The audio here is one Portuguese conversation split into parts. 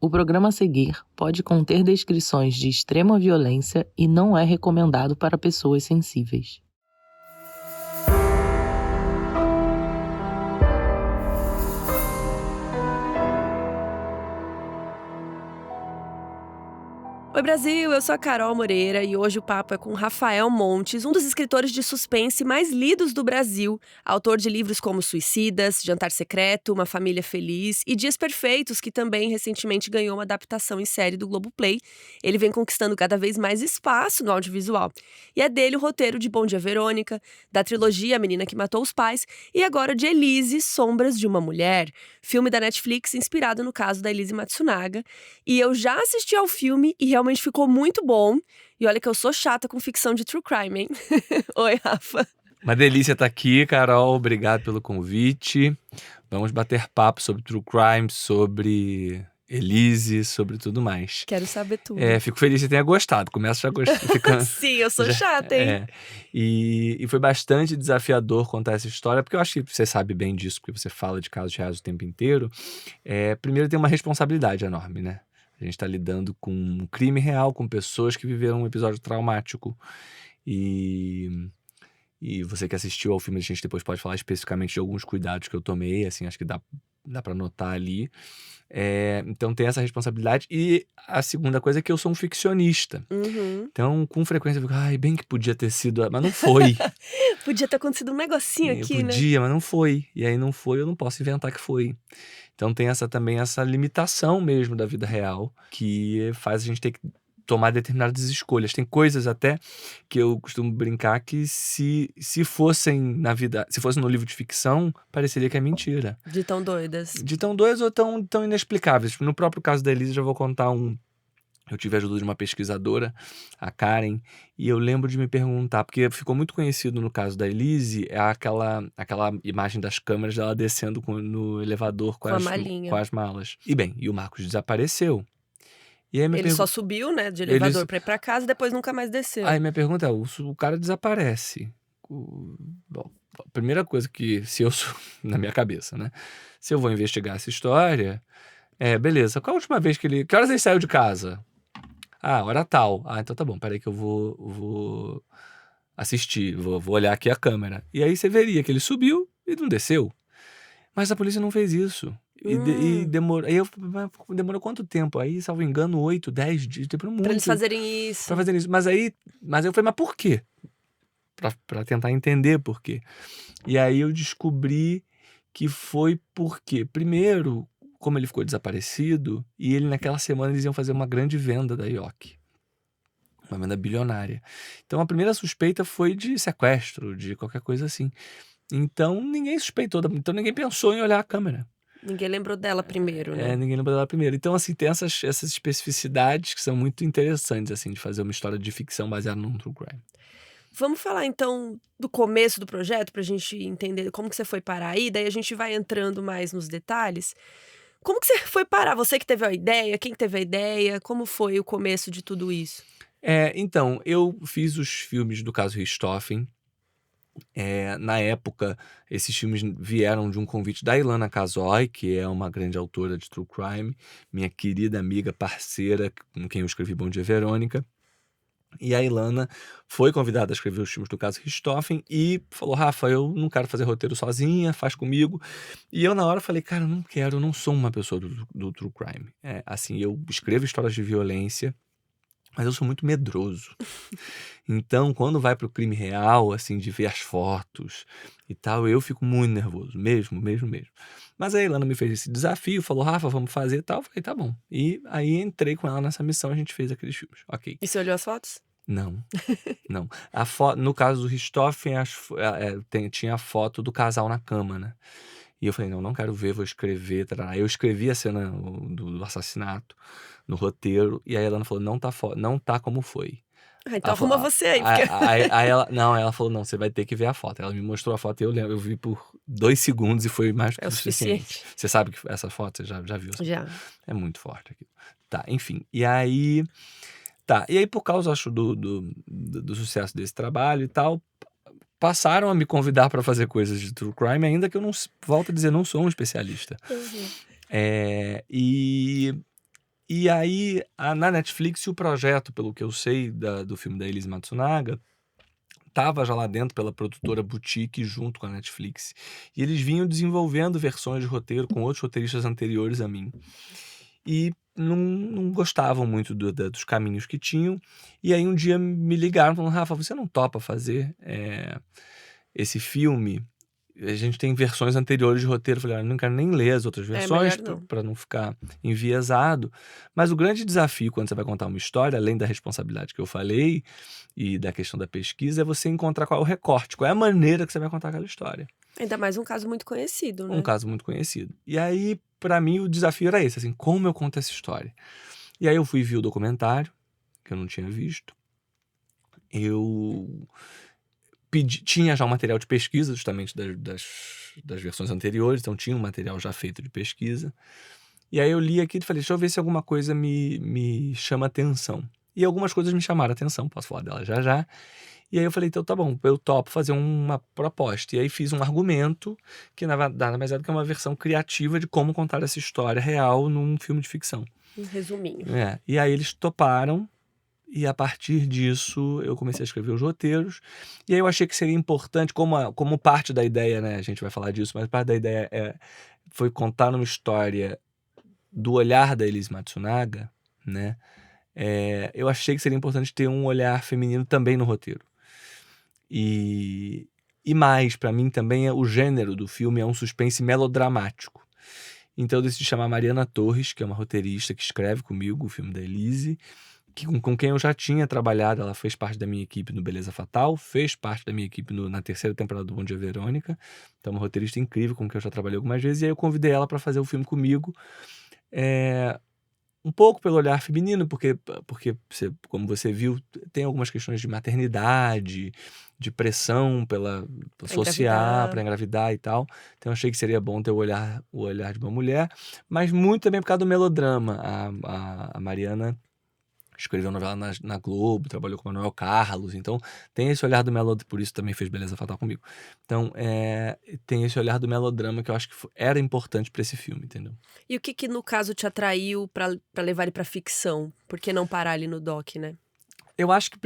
O programa a seguir pode conter descrições de extrema violência e não é recomendado para pessoas sensíveis. Oi Brasil, eu sou a Carol Moreira e hoje o papo é com Rafael Montes, um dos escritores de suspense mais lidos do Brasil, autor de livros como Suicidas, Jantar Secreto, Uma Família Feliz e Dias Perfeitos, que também recentemente ganhou uma adaptação em série do Globoplay. Ele vem conquistando cada vez mais espaço no audiovisual. E é dele o roteiro de Bom Dia Verônica, da trilogia A Menina que Matou os Pais e agora de Elise, Sombras de uma Mulher, filme da Netflix inspirado no caso da Elise Matsunaga. E eu já assisti ao filme e realmente ficou muito bom. E olha que eu sou chata com ficção de true crime, hein? Oi, Rafa. Uma delícia estar aqui, Carol. Obrigado pelo convite. Vamos bater papo sobre true crime, sobre Elise, sobre tudo mais. Quero saber tudo. Fico feliz que você tenha gostado. Começo já gostando. Sim, eu sou chata, hein? E foi bastante desafiador contar essa história, porque eu acho que você sabe bem disso, porque você fala de casos reais o tempo inteiro. Primeiro tem uma responsabilidade enorme, né? A gente está lidando com um crime real, com pessoas que viveram um episódio traumático. E você que assistiu ao filme, a gente depois pode falar especificamente de alguns cuidados que eu tomei, assim, acho que dá para notar ali. Então tem essa responsabilidade. E a segunda coisa é que eu sou um ficcionista. Uhum. Então, com frequência, eu fico, bem que podia ter sido, mas não foi. Podia ter acontecido um negocinho aqui, né? Podia, mas não foi. E aí não foi, eu não posso inventar que foi. Então tem também essa limitação mesmo da vida real, que faz a gente ter que tomar determinadas escolhas. Tem coisas até que eu costumo brincar que se fossem na vida, se fosse no livro de ficção, pareceria que é mentira. De tão doidas. De tão doidas ou tão inexplicáveis. No próprio caso da Elise, já vou contar um. Eu tive a ajuda de uma pesquisadora, a Karen, e eu lembro de me perguntar, porque ficou muito conhecido no caso da Elise, aquela imagem das câmeras dela descendo no elevador com as malas. E o Marcos desapareceu. E aí Ele só subiu, né, de elevador pra ir pra casa e depois nunca mais desceu. Aí minha pergunta é, o cara desaparece. Bom, a primeira coisa que, se eu sou, na minha cabeça, né, se eu vou investigar essa história, beleza, qual a última vez que horas ele saiu de casa? Hora tal. Então tá bom, peraí que eu vou assistir, vou olhar aqui a câmera. E aí você veria que ele subiu e não desceu. Mas a polícia não fez isso. E demorou. Demorou quanto tempo? Aí, salvo engano, 8, 10 dias. Demorou muito. Pra eles fazerem isso. Mas eu falei, mas por quê? Pra tentar entender por quê. E aí eu descobri que foi porque, primeiro, como ele ficou desaparecido, e ele naquela semana eles iam fazer uma grande venda da IOC. Uma venda bilionária. Então a primeira suspeita foi de sequestro, de qualquer coisa assim. Então ninguém suspeitou, então ninguém pensou em olhar a câmera. Ninguém lembrou dela primeiro, né? Ninguém lembrou dela primeiro. Então, assim, tem essas especificidades que são muito interessantes, assim, de fazer uma história de ficção baseada num true crime. Vamos falar, então, do começo do projeto, pra gente entender como que você foi parar aí, daí a gente vai entrando mais nos detalhes. Como que você foi parar? Você que teve a ideia? Quem teve a ideia? Como foi o começo de tudo isso? Então, eu fiz os filmes do caso Richthofen. Na época, esses filmes vieram de um convite da Ilana Casoy, que é uma grande autora de true crime, minha querida amiga, parceira, com quem eu escrevi Bom Dia Verônica. E a Ilana foi convidada a escrever os filmes do caso Richthofen e falou, Rafa, eu não quero fazer roteiro sozinha, faz comigo. E eu na hora falei, cara, eu não quero, eu não sou uma pessoa do true crime. Assim, eu escrevo histórias de violência, mas eu sou muito medroso. Então, quando vai pro crime real, assim, de ver as fotos e tal, eu fico muito nervoso, mesmo. Mas a Ilana me fez esse desafio, falou, Rafa, vamos fazer e tal. Eu falei, tá bom. E aí entrei com ela nessa missão, a gente fez aqueles filmes, ok. E você olhou as fotos? Não. No caso do Richthofen, tinha a foto do casal na cama, né? E eu falei, não quero ver, vou escrever. Tarará. Eu escrevi a cena do assassinato no roteiro, e aí ela falou, não tá como foi. Então arruma você aí. Porque... Aí ela falou, não, você vai ter que ver a foto. Ela me mostrou a foto e eu vi por 2 segundos e foi mais do que o suficiente. Você sabe que essa foto, você já viu? Já. É muito forte aqui. Tá, enfim. E aí, por causa, acho, do sucesso desse trabalho e tal, passaram a me convidar para fazer coisas de true crime, ainda que eu não, volto a dizer, não sou um especialista. Uhum. E E aí, na Netflix, o projeto, pelo que eu sei do filme da Elise Matsunaga, estava já lá dentro pela produtora Boutique junto com a Netflix. E eles vinham desenvolvendo versões de roteiro com outros roteiristas anteriores a mim. E não gostavam muito dos caminhos que tinham. E aí um dia me ligaram falando: Rafa, você não topa fazer esse filme? A gente tem versões anteriores de roteiro. Eu falei: não quero nem ler as outras versões para não ficar enviesado. Mas o grande desafio quando você vai contar uma história, além da responsabilidade que eu falei e da questão da pesquisa, é você encontrar qual é o recorte, qual é a maneira que você vai contar aquela história. Ainda mais um caso muito conhecido, né? Um caso muito conhecido. E aí, para mim, o desafio era esse, assim, como eu conto essa história? E aí eu fui ver o documentário, que eu não tinha visto. Eu tinha já um material de pesquisa, justamente das versões anteriores, então tinha um material já feito de pesquisa. E aí eu li aqui e falei: deixa eu ver se alguma coisa me chama atenção. E algumas coisas me chamaram atenção, posso falar delas já já. E aí eu falei: então tá bom, eu topo fazer uma proposta. E aí fiz um argumento que nada mais é do que uma versão criativa de como contar essa história real num filme de ficção. Um resuminho. E aí eles toparam, e a partir disso eu comecei a escrever os roteiros. E aí eu achei que seria importante, como parte da ideia, né, a gente vai falar disso, mas parte da ideia foi contar uma história do olhar da Elise Matsunaga, né? Eu achei que seria importante ter um olhar feminino também no roteiro. E mais, para mim também, o gênero do filme é um suspense melodramático. Então eu decidi chamar Mariana Torres, que é uma roteirista que escreve comigo o filme da Elise, com quem eu já tinha trabalhado. Ela fez parte da minha equipe no Beleza Fatal, fez parte da minha equipe na terceira temporada do Bom Dia Verônica. Então é uma roteirista incrível com quem eu já trabalhei algumas vezes. E aí eu convidei ela para fazer o filme comigo. Um pouco pelo olhar feminino, porque como você viu, tem algumas questões de maternidade, de pressão social, para engravidar e tal. Então eu achei que seria bom ter o olhar de uma mulher, mas muito também por causa do melodrama. A Mariana escreveu novela na Globo, trabalhou com o Manuel Carlos, então tem esse olhar do melodrama, por isso também fez Beleza Fatal comigo. Então tem esse olhar do melodrama que eu acho que era importante para esse filme, entendeu? E o que no caso te atraiu pra levar ele pra ficção? Por que não parar ali no doc, né? Eu acho que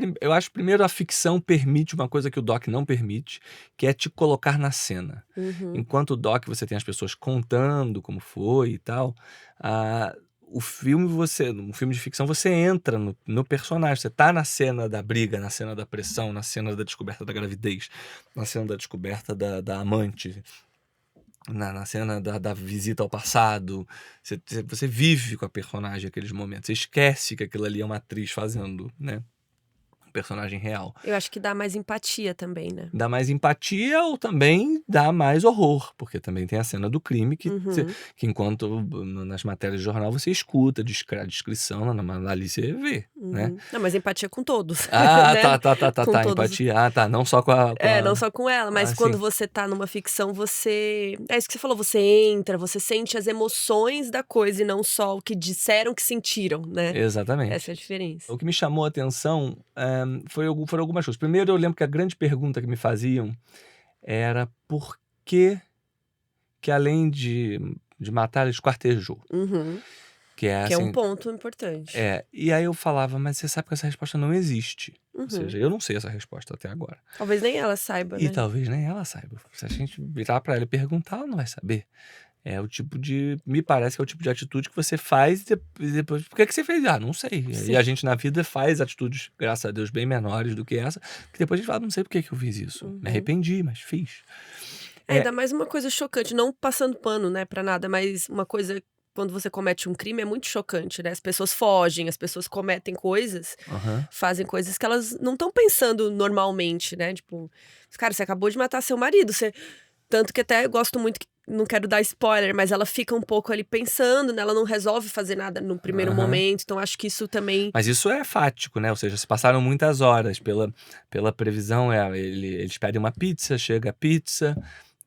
primeiro a ficção permite uma coisa que o doc não permite, que é te colocar na cena. Enquanto o doc você tem as pessoas contando como foi e tal, um filme de ficção, você entra no personagem, você tá na cena da briga, na cena da pressão, na cena da descoberta da gravidez, na cena da descoberta da amante, na cena da visita ao passado. Você vive com a personagem aqueles momentos, você esquece que aquilo ali é uma atriz fazendo, né? Personagem real. Eu acho que dá mais empatia também, né? Dá mais empatia ou também dá mais horror, porque também tem a cena do crime que enquanto nas matérias de jornal você escuta a descrição, ali você vê, né? Não, mas empatia com todos. Ah, né? tá, empatia. Ah, tá, não só com a... não só com ela, mas quando você tá numa ficção, você... É isso que você falou, você entra, você sente as emoções da coisa e não só o que disseram que sentiram, né? Exatamente. Essa é a diferença. O que me chamou a atenção foram algumas coisas. Primeiro, eu lembro que a grande pergunta que me faziam era por que além de matar, ele esquartejou. Que é um ponto importante. E aí eu falava: mas você sabe que essa resposta não existe. Ou seja, eu não sei essa resposta até agora. Talvez nem ela saiba, né? E talvez nem ela saiba. Se a gente virar pra ela e perguntar, ela não vai saber. Me parece que é o tipo de atitude que você faz e depois, por que você fez? Não sei. Sim. E a gente na vida faz atitudes, graças a Deus, bem menores do que essa, que depois a gente fala: não sei por que eu fiz isso. Me arrependi, mas fiz. Ainda mais uma coisa chocante, não passando pano, né, pra nada, mas uma coisa, quando você comete um crime, é muito chocante, né? As pessoas fogem, as pessoas cometem coisas, fazem coisas que elas não estão pensando normalmente, né? Tipo, cara, você acabou de matar seu marido, Tanto que até eu gosto muito, não quero dar spoiler, mas ela fica um pouco ali pensando, né? Ela não resolve fazer nada no primeiro momento, então acho que isso também... Mas isso é fático, né? Ou seja, se passaram muitas horas pela previsão, eles pedem uma pizza, chega a pizza,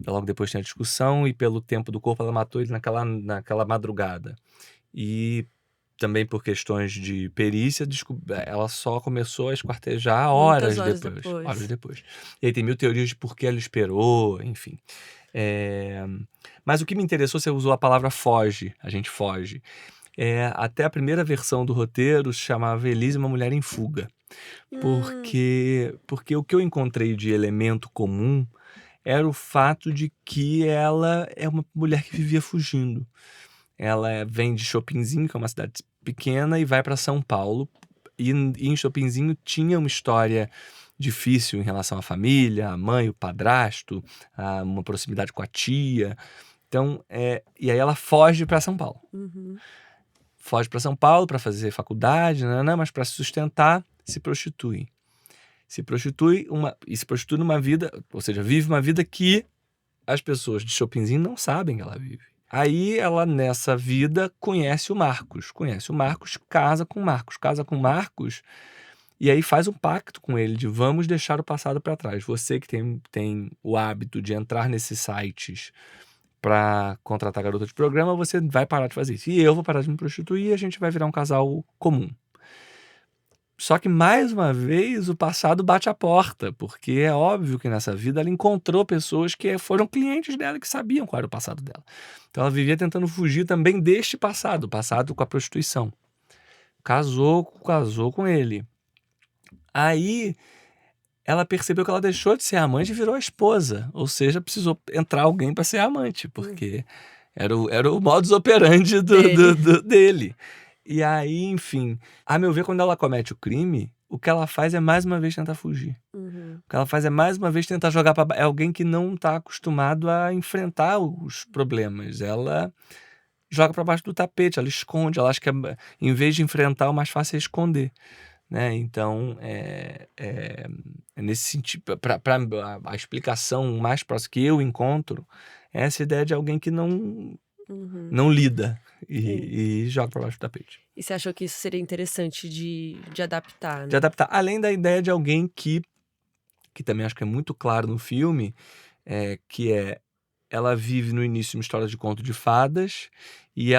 logo depois tem a discussão, e pelo tempo do corpo ela matou ele naquela madrugada. E também por questões de perícia, ela só começou a esquartejar horas depois. E aí tem mil teorias de por que ela esperou, enfim. Mas o que me interessou, você usou a palavra foge, a gente foge. Até a primeira versão do roteiro se chamava Elise, uma mulher em fuga. Hum, Porque o que eu encontrei de elemento comum era o fato de que ela é uma mulher que vivia fugindo. Ela vem de Chopinzinho, que é uma cidade pequena, e vai para São Paulo. E em Chopinzinho tinha uma história difícil em relação à família, a mãe, o padrasto, uma proximidade com a tia. Então, e aí ela foge para São Paulo. uhum. Foge para São Paulo para fazer faculdade, mas para se sustentar, se prostitui. Se prostitui numa vida, ou seja, vive uma vida que as pessoas de Chopinzinho não sabem que ela vive. Aí ela, nessa vida, conhece o Marcos, casa com Marcos, e aí faz um pacto com ele de vamos deixar o passado para trás. Você que tem o hábito de entrar nesses sites para contratar garota de programa, você vai parar de fazer isso. E eu vou parar de me prostituir e a gente vai virar um casal comum. Só que, mais uma vez, o passado bate a porta, porque é óbvio que nessa vida ela encontrou pessoas que foram clientes dela, que sabiam qual era o passado dela. Então ela vivia tentando fugir também deste passado, o passado com a prostituição. Casou com ele. Aí ela percebeu que ela deixou de ser amante e virou a esposa. Ou seja, precisou entrar alguém para ser amante, porque era o modus operandi dele. E aí, enfim, a meu ver, quando ela comete o crime, o que ela faz é mais uma vez tentar fugir. Uhum. O que ela faz é mais uma vez tentar jogar para... É alguém que não está acostumado a enfrentar os problemas. Ela joga para baixo do tapete, ela esconde, ela acha que em vez de enfrentar, o mais fácil é esconder. Né? Então, é nesse sentido, para a explicação mais próxima que eu encontro, é essa ideia de alguém que não lida e joga para baixo do tapete. E você achou que isso seria interessante de adaptar, De né? adaptar, além da ideia de alguém que também acho que é muito claro no filme, ela vive no início uma história de conto de fadas e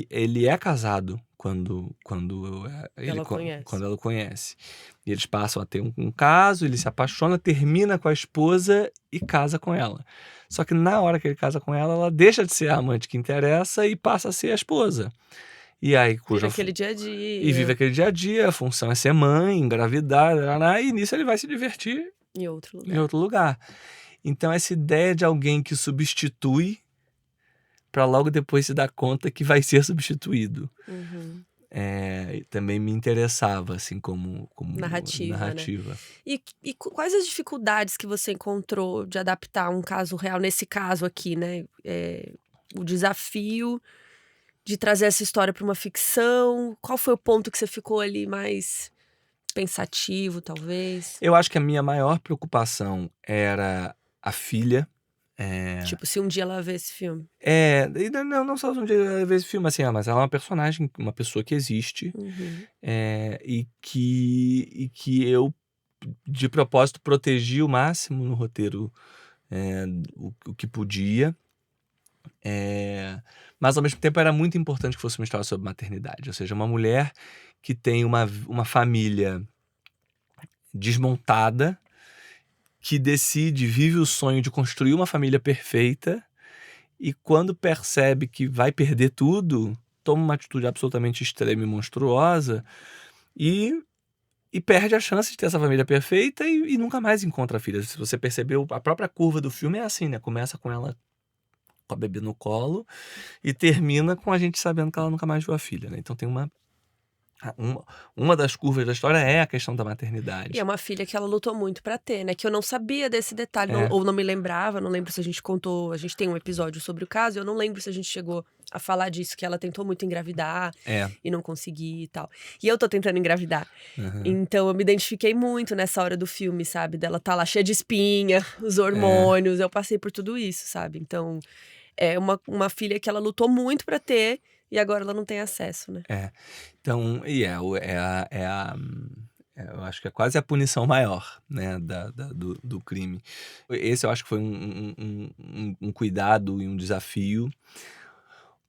ele é casado quando Ela conhece. quando ela o conhece. E eles passam a ter um caso, ele se apaixona, termina com a esposa e casa com ela. Só que na hora que ele casa com ela, ela deixa de ser a amante que interessa e passa a ser a esposa. E aí, Vive aquele dia a dia. e vive aquele dia a dia, a função é ser mãe, engravidar, e nisso ele vai se divertir Em outro lugar. em outro lugar. Então, essa ideia de alguém que substitui para logo depois se dar conta que vai ser substituído. Uhum. Também me interessava, assim, como Narrativa, né? E quais as dificuldades que você encontrou de adaptar um caso real, nesse caso aqui, né? O desafio de trazer essa história para uma ficção. Qual foi o ponto que você ficou ali mais pensativo, talvez? Eu acho que a minha maior preocupação era a filha. Tipo, se um dia ela vê esse filme. E não só um dia ver esse filme, assim, mas ela é uma personagem, uma pessoa que existe, Uhum. e que eu, de propósito, protegi o máximo no roteiro, o que podia. Mas ao mesmo tempo era muito importante que fosse uma história sobre maternidade, ou seja, uma mulher que tem uma família desmontada, que vive o sonho de construir uma família perfeita e quando percebe que vai perder tudo, toma uma atitude absolutamente extrema e monstruosa e perde a chance de ter essa família perfeita e nunca mais encontra a filha. Se você percebeu, a própria curva do filme é assim, né? Começa com ela com a bebê no colo e termina com a gente sabendo que ela nunca mais viu a filha, né? Então tem uma das curvas da história é a questão da maternidade. E é uma filha que ela lutou muito pra ter, né? Que eu não sabia desse detalhe, É. ou não me lembrava, não lembro se a gente contou. A gente tem um episódio sobre o caso, eu não lembro se a gente chegou a falar disso, que ela tentou muito engravidar e não conseguir e tal. E eu tô tentando engravidar. Uhum. Então eu me identifiquei muito nessa hora do filme, sabe? Dela tá lá cheia de espinha, os hormônios, eu passei por tudo isso, sabe? Então é uma filha que ela lutou muito pra ter. E agora ela não tem acesso, né? Então, eu acho que é quase a punição maior, né, do crime. Esse eu acho que foi um cuidado e um desafio.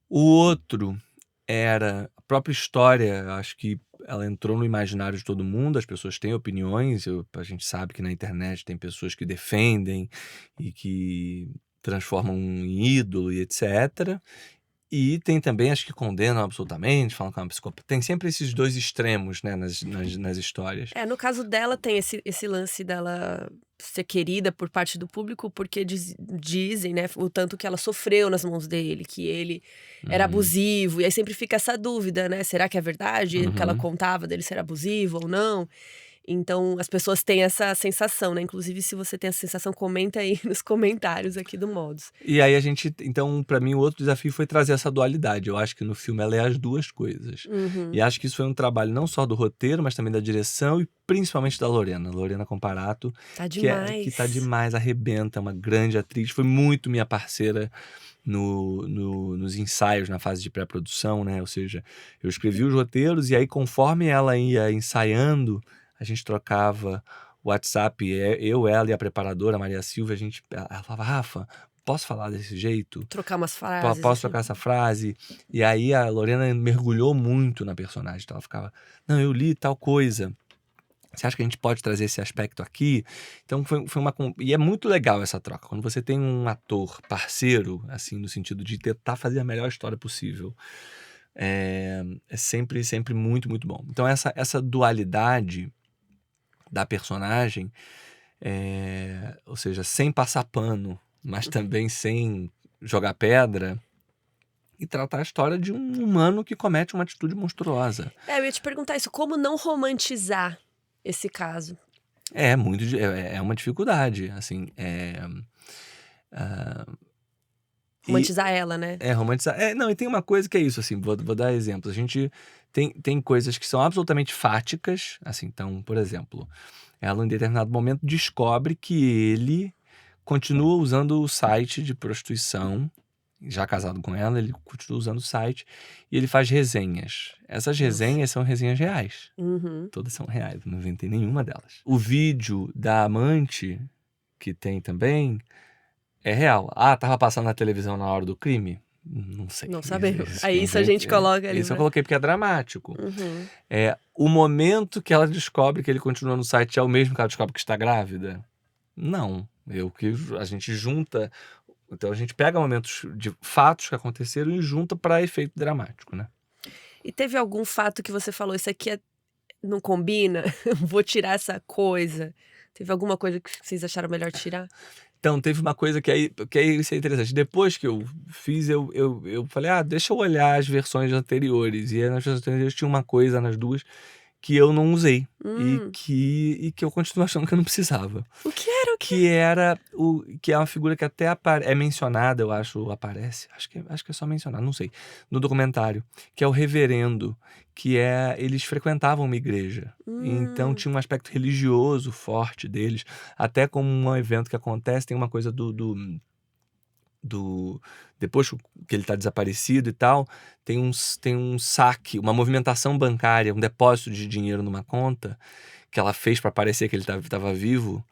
O outro era a própria história, eu acho que ela entrou no imaginário de todo mundo, as pessoas têm opiniões, a gente sabe que na internet tem pessoas que defendem e que transformam em ídolo e etc. E tem também as que condenam absolutamente, falam que é uma psicopata. Tem sempre esses dois extremos, né, nas histórias. No caso dela, tem esse lance dela ser querida por parte do público, porque dizem, né, o tanto que ela sofreu nas mãos dele, que ele era abusivo, e aí sempre fica essa dúvida, né, será que é verdade o que ela contava dele ser abusivo ou não? Então, as pessoas têm essa sensação, né? Inclusive, se você tem essa sensação, comenta aí nos comentários aqui do Modus. E aí então, pra mim, o outro desafio foi trazer essa dualidade. Eu acho que no filme ela é as duas coisas. E acho que isso foi um trabalho não só do roteiro, mas também da direção e principalmente da Lorena Comparato, Tá que demais. tá demais, arrebenta, uma grande atriz. Foi muito minha parceira nos ensaios, na fase de pré-produção, né? Ou seja, eu escrevi os roteiros e aí, conforme ela ia ensaiando, a gente trocava WhatsApp, eu, ela e a preparadora, Maria Silva, ela falava, Rafa, posso falar desse jeito? Trocar umas frases. Posso trocar essa frase? E aí a Lorena mergulhou muito na personagem, então ela ficava, não, eu li tal coisa. Você acha que a gente pode trazer esse aspecto aqui? Então foi uma... E é muito legal essa troca. Quando você tem um ator parceiro, assim, no sentido de tentar fazer a melhor história possível, é sempre, sempre muito, muito bom. Então essa dualidade da personagem, ou seja, sem passar pano, mas também sem jogar pedra, e tratar a história de um humano que comete uma atitude monstruosa. Eu ia te perguntar isso, como não romantizar esse caso? É uma dificuldade, assim, Romantizar ela, né? Romantizar. Não, e tem uma coisa que é isso, assim, vou dar exemplos. A gente tem coisas que são absolutamente fáticas, assim, então, por exemplo, ela em determinado momento descobre que ele continua usando o site de prostituição, já casado com ela, ele continua usando o site e ele faz resenhas. Essas resenhas são resenhas reais. Todas são reais, não inventei nenhuma delas. O vídeo da amante, que tem também, é real. Tava passando na televisão na hora do crime? Não sei. Não sabemos. Aí isso a gente coloca ali. Isso eu coloquei porque é dramático. O momento que ela descobre que ele continua no site é o mesmo que ela descobre que está grávida? Não. A gente junta... Então a gente pega momentos de fatos que aconteceram e junta para efeito dramático, né? E teve algum fato que você falou, isso aqui não combina? Vou tirar essa coisa. Teve alguma coisa que vocês acharam melhor tirar? Então, teve uma coisa que aí isso é interessante. Depois que eu fiz, eu falei, deixa eu olhar as versões anteriores. E aí, nas versões anteriores tinha uma coisa nas duas que eu não usei. E que eu continuo achando que eu não precisava. O que era? Que é uma figura que até é mencionada, eu acho, aparece. Acho que é só mencionado, não sei. No documentário. Que é o reverendo. Eles frequentavam uma igreja. Então tinha um aspecto religioso forte deles. Até como um evento que acontece, tem uma coisa depois que ele está desaparecido e tal, tem um saque, uma movimentação bancária, um depósito de dinheiro numa conta que ela fez para parecer que ele estava vivo,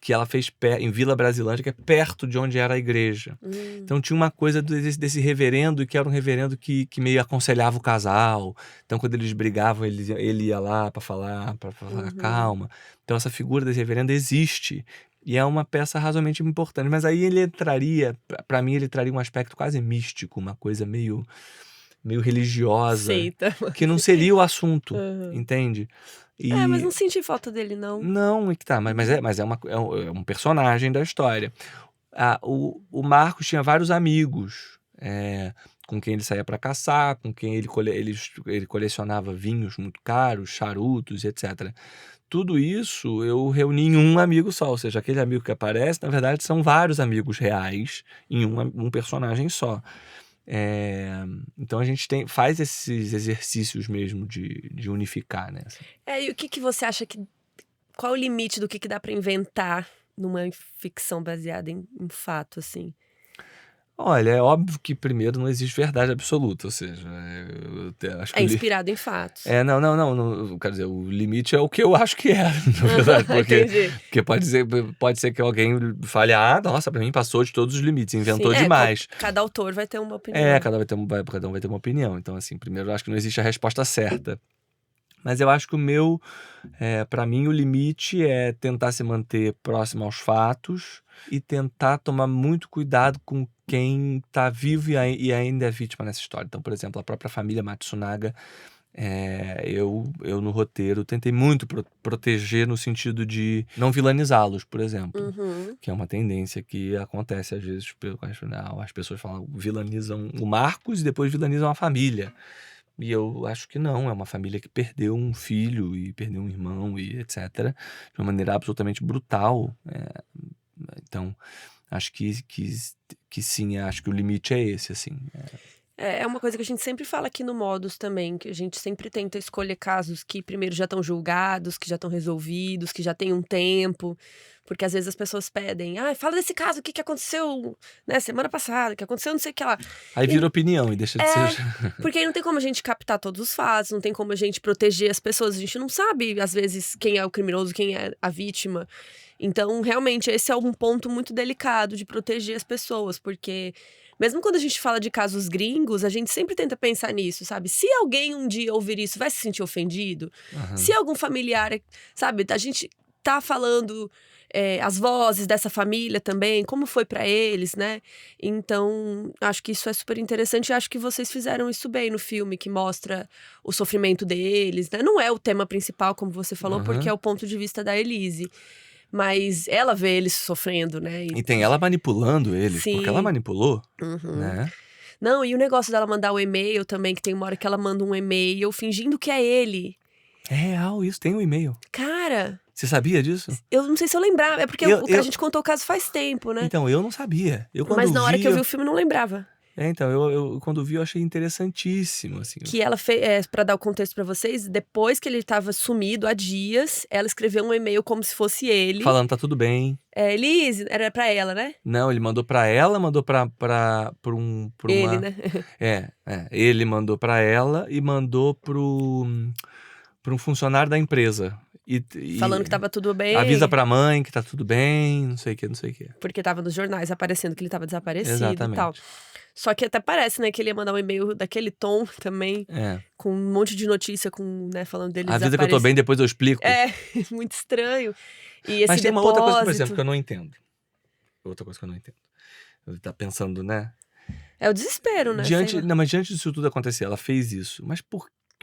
que ela fez em Vila Brasilândia, que é perto de onde era a igreja. Então tinha uma coisa desse reverendo, que era um reverendo que meio aconselhava o casal. Então quando eles brigavam, ele ia lá para falar calma. Então essa figura desse reverendo existe. E é uma peça razoavelmente importante. Mas aí para mim, ele traria um aspecto quase místico, uma coisa meio religiosa. Seita. Que não seria o assunto, entende? Mas não senti falta dele, não. Não, é que tá, mas é um personagem da história. O Marcos tinha vários amigos, com quem ele saía para caçar, com quem ele colecionava vinhos muito caros, charutos, etc. Tudo isso eu reuni em um amigo só, ou seja, aquele amigo que aparece, na verdade, são vários amigos reais em um personagem só. Então a gente faz esses exercícios mesmo de unificar, né? E o que você acha qual é o limite do que dá pra inventar numa ficção baseada em fato, assim? Olha, é óbvio que primeiro não existe verdade absoluta, ou seja, eu acho que é inspirado em fatos. Não, quer dizer, o limite é o que eu acho que é, na verdade, porque pode ser que alguém fale, nossa, pra mim passou de todos os limites, inventou demais. Cada autor vai ter uma opinião. Cada um vai ter uma opinião, então assim, primeiro eu acho que não existe a resposta certa. Mas eu acho que para mim, o limite é tentar se manter próximo aos fatos e tentar tomar muito cuidado com quem está vivo e ainda é vítima nessa história. Então, por exemplo, a própria família Matsunaga, eu no roteiro tentei muito proteger no sentido de não vilanizá-los, por exemplo. Uhum. Que é uma tendência que acontece às vezes, as pessoas vilanizam o Marcos e depois vilanizam a família. E eu acho que não, é uma família que perdeu um filho e perdeu um irmão e etc. De uma maneira absolutamente brutal. Então, acho que sim, acho que o limite é esse, assim. É uma coisa que a gente sempre fala aqui no Modus também, que a gente sempre tenta escolher casos que primeiro já estão julgados, que já estão resolvidos, que já tem um tempo, porque às vezes as pessoas pedem, fala desse caso, o que aconteceu, né, semana passada, o que aconteceu, não sei o que lá. Aí vira opinião e deixa de ser. Porque aí não tem como a gente captar todos os fatos, não tem como a gente proteger as pessoas, a gente não sabe, às vezes, quem é o criminoso, quem é a vítima. Então, realmente, esse é um ponto muito delicado de proteger as pessoas, porque mesmo quando a gente fala de casos gringos, a gente sempre tenta pensar nisso, sabe? Se alguém um dia ouvir isso, vai se sentir ofendido? Aham. Se algum familiar, sabe? A gente tá falando as vozes dessa família também, como foi pra eles, né? Então, acho que isso é super interessante e acho que vocês fizeram isso bem no filme, que mostra o sofrimento deles, né? Não é o tema principal, como você falou, Aham. porque é o ponto de vista da Elise. Mas ela vê eles sofrendo, né? E tem ela manipulando eles, porque ela Sim. manipulou, Uhum. né? Não, e o negócio dela mandar o e-mail também, que tem uma hora que ela manda um e-mail fingindo que é ele. É real isso, tem um e-mail. Cara, Você sabia disso? eu não sei se eu lembrava. É porque a gente contou o caso faz tempo, né? Então, eu não sabia. Eu quando Mas na hora vi, que eu vi o filme, eu não lembrava. então, eu quando vi, eu achei interessantíssimo, assim. Que ela fez, pra dar o contexto pra vocês, depois que ele tava sumido há dias, ela escreveu um e-mail como se fosse ele. Falando, tá tudo bem. Elise, era pra ela, né? Não, ele mandou pra ela, mandou pra Ele, né? ele mandou pra ela e mandou pra um funcionário da empresa. Falando que tava tudo bem. Avisa pra mãe que tá tudo bem, não sei o que, não sei o que. Porque tava nos jornais aparecendo que ele tava desaparecido Exatamente. e tal. Só que até parece, né, que ele ia mandar um e-mail daquele tom também, com um monte de notícia, né, falando dele Avisa que eu tô bem, depois eu explico. Muito estranho. E esse Mas tem uma outra coisa, por depósito- exemplo, que eu não entendo. Outra coisa que eu não entendo. Eu tá pensando, né? É o desespero, né? sei lá. Mas diante disso tudo acontecer, ela fez isso. Mas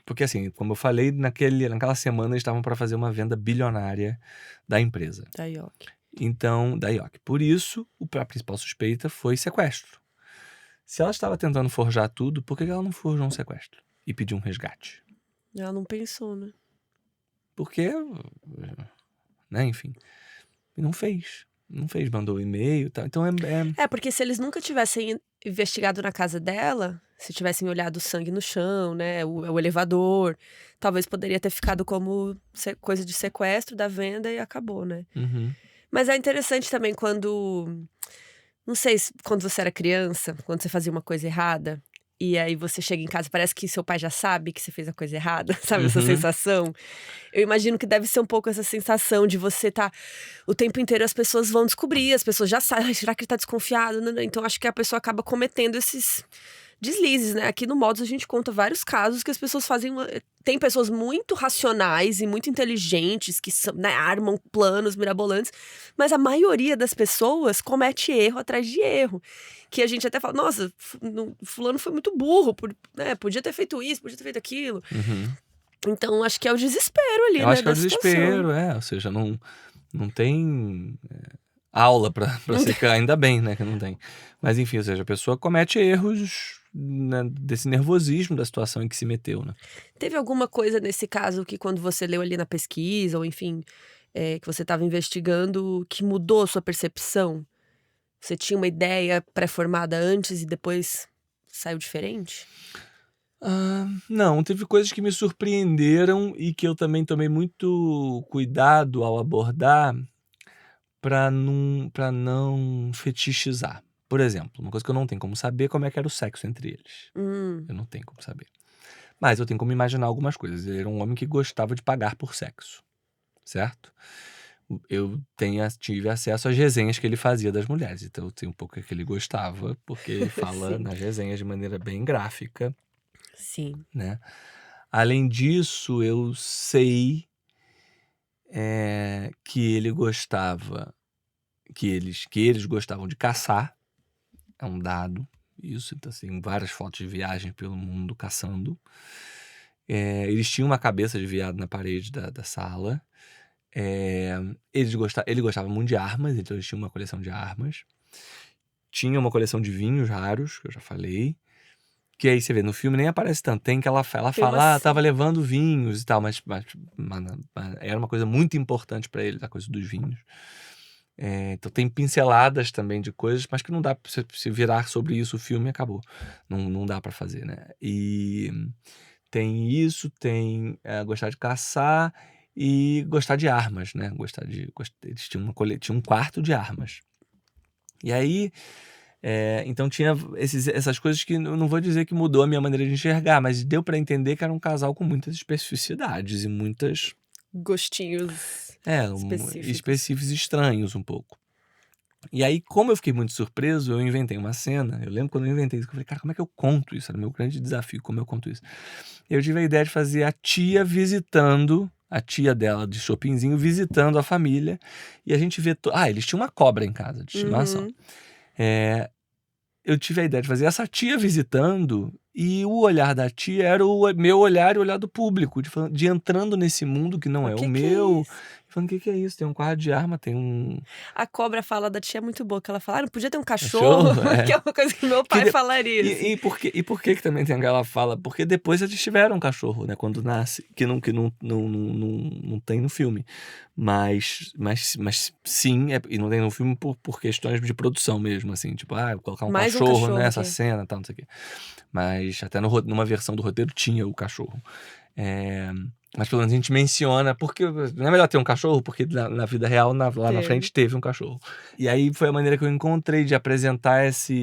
porque assim, como eu falei, naquela semana eles estavam para fazer uma venda bilionária da empresa. Da Yoki. Então, da IOC. Por isso, a principal suspeita foi sequestro. Se ela estava tentando forjar tudo, por que ela não forjou um sequestro? E pediu um resgate? Ela não pensou, né? Porque, né, enfim. E não fez. Não fez, mandou um e-mail e tal. Então Porque se eles nunca tivessem investigado na casa dela, se tivessem olhado o sangue no chão, né, o elevador, talvez poderia ter ficado como coisa de sequestro da venda e acabou, né? Uhum. Mas é interessante também quando, não sei, quando você era criança, quando você fazia uma coisa errada, e aí você chega em casa, parece que seu pai já sabe que você fez a coisa errada, sabe essa Uhum. sensação? Eu imagino que deve ser um pouco essa sensação de você tá o tempo inteiro, as pessoas vão descobrir, as pessoas já sabem, será que ele tá desconfiado? Não, não. Então acho que a pessoa acaba cometendo esses deslizes, né? Aqui no Modus a gente conta vários casos que as pessoas fazem. Tem pessoas muito racionais e muito inteligentes que né, armam planos mirabolantes, mas a maioria das pessoas comete erro atrás de erro. Que a gente até fala, nossa, fulano foi muito burro, né? Podia ter feito isso, podia ter feito aquilo. Uhum. Então acho que é o desespero ali, Eu né? acho que é o da situação. desespero, ou seja, não tem aula pra secar, ainda bem, né, que não tem. Mas enfim, ou seja, a pessoa comete erros, né, desse nervosismo da situação em que se meteu, né. Teve alguma coisa nesse caso que quando você leu ali na pesquisa, ou enfim, que você estava investigando, que mudou a sua percepção? Você tinha uma ideia pré-formada antes e depois saiu diferente? Não, teve coisas que me surpreenderam e que eu também tomei muito cuidado ao abordar pra não fetichizar. Por exemplo, uma coisa que eu não tenho como saber é como é que era o sexo entre eles. Eu não tenho como saber. Mas eu tenho como imaginar algumas coisas. Ele era um homem que gostava de pagar por sexo, certo? Eu tive acesso às resenhas que ele fazia das mulheres, então eu sei um pouco o que ele gostava, porque ele fala Sim. nas resenhas de maneira bem gráfica, Sim. né? Além disso, eu sei que ele gostava, que eles gostavam de caçar, é um dado, isso, então assim, várias fotos de viagem pelo mundo caçando. Eles tinham uma cabeça de veado na parede da sala. Ele gostava muito de armas, então eles tinham uma coleção de armas. Tinha uma coleção de vinhos raros, que eu já falei. Que aí você vê, no filme nem aparece tanto. Tem que ela Tem fala, uma tava levando vinhos e tal, mas era uma coisa muito importante pra ele, a coisa dos vinhos. Então tem pinceladas também de coisas, mas que não dá pra você se virar sobre isso o filme e acabou. Não dá pra fazer, né? E tem isso, tem gostar de caçar e gostar de armas, né? Eles tinham um quarto de armas. E aí, então tinha essas coisas que eu não vou dizer que mudou a minha maneira de enxergar, mas deu pra entender que era um casal com muitas especificidades e muitas gostinhos específicos. específicos estranhos um pouco. E aí, como eu fiquei muito surpreso, eu inventei uma cena. Eu lembro quando eu inventei isso, que eu falei, cara, como é que eu conto isso? Era o meu grande desafio, como eu conto isso. Eu tive a ideia de fazer a tia dela de Chopinzinho visitando a família. E a gente vê... eles tinham uma cobra em casa de estimação. Uhum. Eu tive a ideia de fazer essa tia visitando e o olhar da tia era o meu olhar e o olhar do público, de entrando nesse mundo que não é o que é meu. isso? Falando, o que é isso? Tem um quarto de arma, tem um... A cobra fala da tia é muito boa, que ela fala, não podia ter um cachorro, que é uma coisa que meu pai falaria. E por que também tem aquela fala? Porque depois eles tiveram um cachorro, né? Quando nasce, que não tem no filme. Mas sim, e não tem no filme por questões de produção mesmo, assim. Tipo, colocar um Mais um cachorro cachorro nessa aqui. cena, tal, não sei o quê. Mas até numa versão do roteiro tinha o cachorro. Mas pelo menos a gente menciona, porque não é melhor ter um cachorro, porque na vida real, lá na frente, teve um cachorro. E aí foi a maneira que eu encontrei de apresentar essa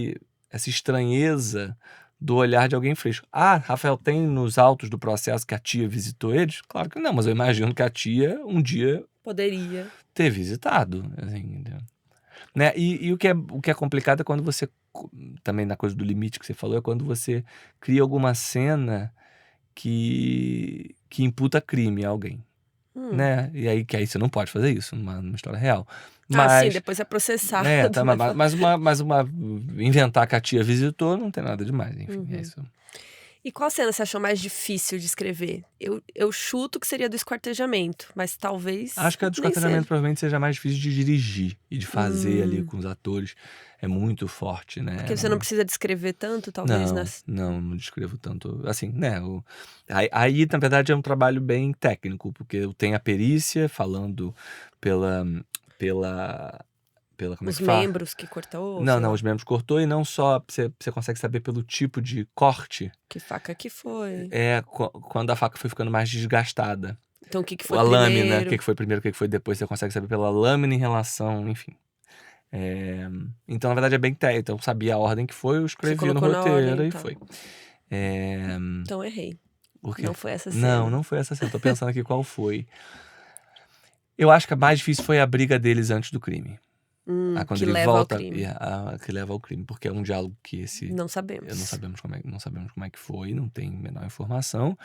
estranheza do olhar de alguém fresco. Rafael, tem nos autos do processo que a tia visitou eles? Claro que não, mas eu imagino que a tia um dia Poderia. ter visitado, assim, entendeu? Né? E o que é complicado é quando você, também na coisa do limite que você falou, é quando você cria alguma cena que imputa crime a alguém, né? E aí, que aí você não pode fazer isso numa história real. Sim, Mas, depois é processado. mas inventar que a tia visitou não tem nada demais, enfim, é isso. E qual cena você achou mais difícil de escrever? Eu chuto que seria do esquartejamento, mas talvez Acho que a do nem esquartejamento seja. provavelmente seja mais difícil de dirigir e de fazer ali com os atores. É muito forte, né? Porque você não precisa descrever tanto, talvez, Não descrevo tanto. Assim, né? Aí, na verdade, é um trabalho bem técnico, porque eu tenho a perícia falando pela como é os que fala? membros que cortou. Não, os membros cortou e não só, você consegue saber pelo tipo de corte. Que faca que foi. Quando a faca foi ficando mais desgastada. Então o que foi A primeiro? lâmina, o que foi primeiro, o que foi depois, você consegue saber pela lâmina em relação, enfim. Então, na verdade, é bem técnico. Então, eu sabia a ordem que foi, eu escrevi no roteiro e foi. Então errei. Por quê? Não foi essa cena. Não foi essa cena. Tô pensando aqui qual foi. Eu acho que a mais difícil foi a briga deles antes do crime. Quando que ele leva volta, ao crime. que leva ao crime, porque é um diálogo que Não sabemos. não sabemos como é que foi, não tem a menor informação.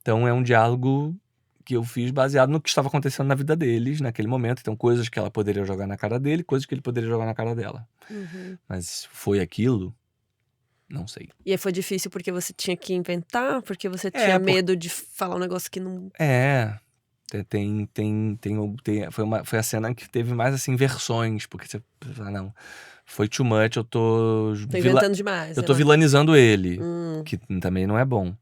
Então é um diálogo que eu fiz baseado no que estava acontecendo na vida deles naquele momento. Então, coisas que ela poderia jogar na cara dele, coisas que ele poderia jogar na cara dela. Mas foi aquilo? Não sei. E aí foi difícil porque você tinha que inventar, porque você tinha medo de falar um negócio que não. Foi a cena que teve mais assim versões, porque você fala, não, foi too much, eu tô inventando demais. Eu tô vilanizando ele, que também não é bom.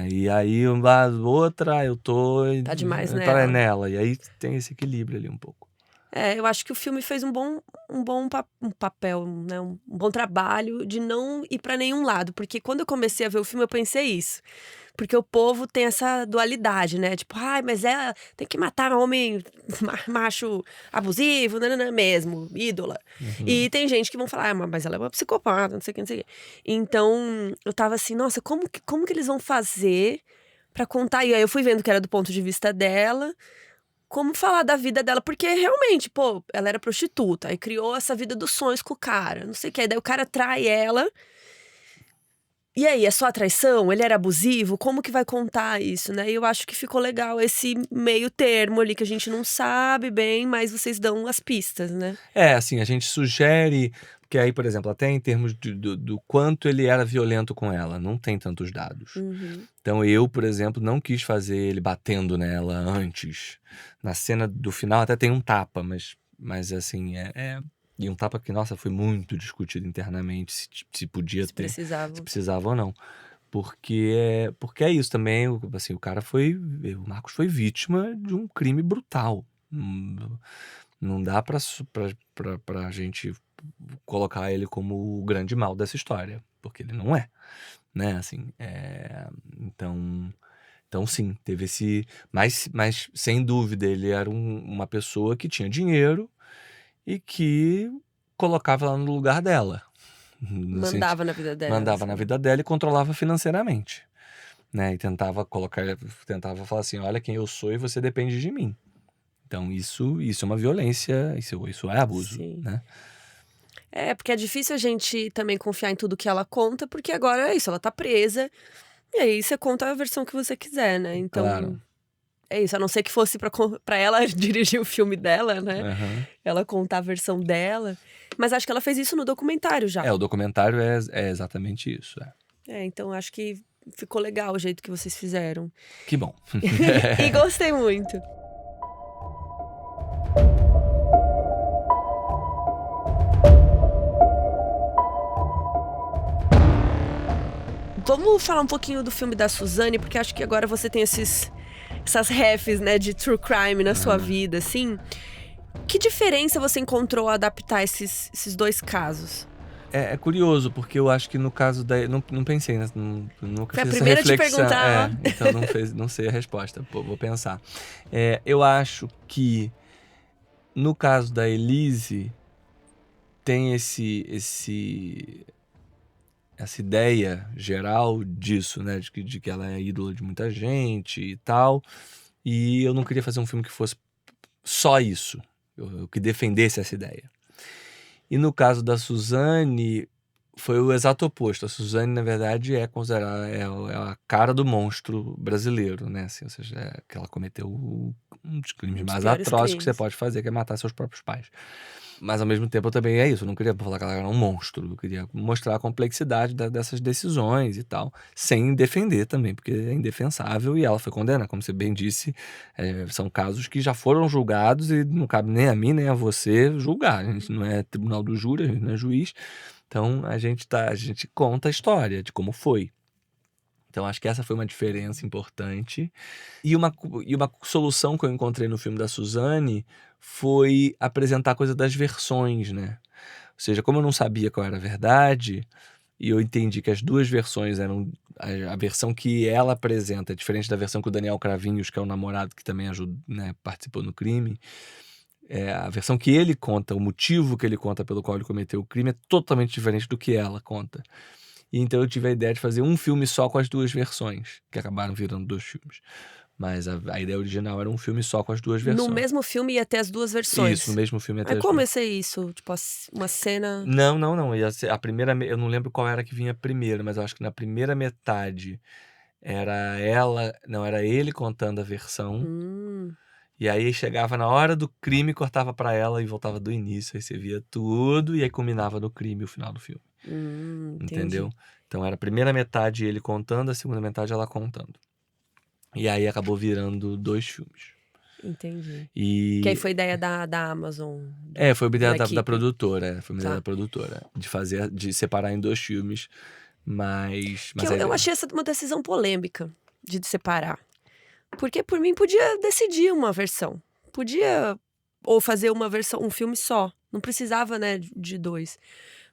E aí outra, eu tô Tá demais nela. E aí tem esse equilíbrio ali um pouco. Eu acho que o filme fez um bom papel, né? Um bom trabalho de não ir pra nenhum lado. Porque quando eu comecei a ver o filme, eu pensei isso. Porque o povo tem essa dualidade, né? Tipo, mas tem que matar homem macho abusivo, não mesmo, ídola. E tem gente que vão falar, mas ela é uma psicopata, não sei o que, não sei o que. Então, eu tava assim, nossa, como que eles vão fazer pra contar? E aí eu fui vendo que era do ponto de vista dela, como falar da vida dela, porque realmente, ela era prostituta, aí criou essa vida dos sonhos com o cara, não sei o que, aí daí o cara trai ela, E aí, é só traição? Ele era abusivo? Como que vai contar isso, né? E eu acho que ficou legal esse meio termo ali, que a gente não sabe bem, mas vocês dão as pistas, né? Assim, a gente sugere que aí, por exemplo, até em termos do quanto ele era violento com ela, não tem tantos dados. Uhum. Então eu, por exemplo, não quis fazer ele batendo nela antes. Na cena do final até tem um tapa, mas assim, e um tapa que, nossa, foi muito discutido internamente se podia Se ter, se precisava. precisava ou não. Porque é isso também, assim, o Marcos foi vítima de um crime brutal. Não dá pra gente colocar ele como o grande mal dessa história, porque ele não é, né, assim, então sim, teve esse, mas sem dúvida ele era uma pessoa que tinha dinheiro e que colocava ela no lugar dela, no senti Mandava na vida dela, mandava na assim. vida dela e controlava financeiramente, né, e tentava falar assim: "Olha quem eu sou e você depende de mim". Então isso é uma violência, isso é abuso, Sim. né. É, porque é difícil a gente também confiar em tudo que ela conta, porque agora é isso, ela tá presa, e aí você conta a versão que você quiser, né? Então, Claro. é isso, a não ser que fosse pra ela dirigir o filme dela, né? Aham. Ela contar a versão dela. Mas acho que ela fez isso no documentário já. O documentário é exatamente isso, Então acho que ficou legal o jeito que vocês fizeram. Que bom. E gostei muito. Vamos falar um pouquinho do filme da Suzane, porque acho que agora você tem essas refs, né, de true crime na sua vida, assim. Que diferença você encontrou ao adaptar esses dois casos? É curioso, porque eu acho que no caso da não pensei, né, nunca Foi a fiz essa primeira a te reflexão. perguntar, ó. Então não sei a resposta, pô, vou pensar. Eu acho que no caso da Elise tem essa ideia geral disso, né, de que ela é ídola de muita gente e tal, e eu não queria fazer um filme que fosse só isso, eu que defendesse essa ideia. E no caso da Suzane, foi o exato oposto. A Suzane, na verdade, é considerada a cara do monstro brasileiro, né, assim, ou seja, que ela cometeu um dos crimes Um dos mais piores atrozes que você crimes. pode fazer, que é matar seus próprios pais. Mas ao mesmo tempo eu também eu não queria falar que ela era um monstro, eu queria mostrar a complexidade dessas decisões e tal, sem defender também, porque é indefensável e ela foi condenada, como você bem disse, são casos que já foram julgados e não cabe nem a mim nem a você julgar, a gente não é tribunal do júri, a gente não é juiz, então a gente conta a história de como foi. Então acho que essa foi uma diferença importante. E uma solução que eu encontrei no filme da Suzane foi apresentar a coisa das versões, né. Ou seja, como eu não sabia qual era a verdade, e eu entendi que as 2 versões eram a versão que ela apresenta é diferente da versão que o Daniel Cravinhos, que é o namorado que também né, participou no crime, a versão que ele conta, o motivo que ele conta pelo qual ele cometeu o crime é totalmente diferente do que ela conta. E então eu tive a ideia de fazer um filme só com as 2 versões, que acabaram virando 2 filmes. Mas a ideia original era um filme só com as 2 No versões. mesmo filme ia ter as duas Isso, no versões. mesmo filme até Mas as como 2. ia ser isso? Tipo, uma cena. Não, ia ser a primeira eu não lembro qual era que vinha primeiro, mas eu acho que na primeira metade era ele contando a versão, Hum, e aí chegava na hora do crime, cortava pra ela e voltava do início, aí você via tudo, e aí culminava no crime o final do filme, entendeu? entendi. Então era a primeira metade ele contando, a segunda metade ela contando. E aí acabou virando 2 filmes. Entendi. Que aí E foi ideia da Amazon, foi uma da ideia da equipe. produtora, foi uma ideia Tá. da produtora, de separar em 2 filmes, mas Que a eu ideia achei essa uma decisão polêmica de separar. Porque por mim podia decidir uma versão. Podia ou fazer uma versão, um filme só. Não precisava, né, de dois.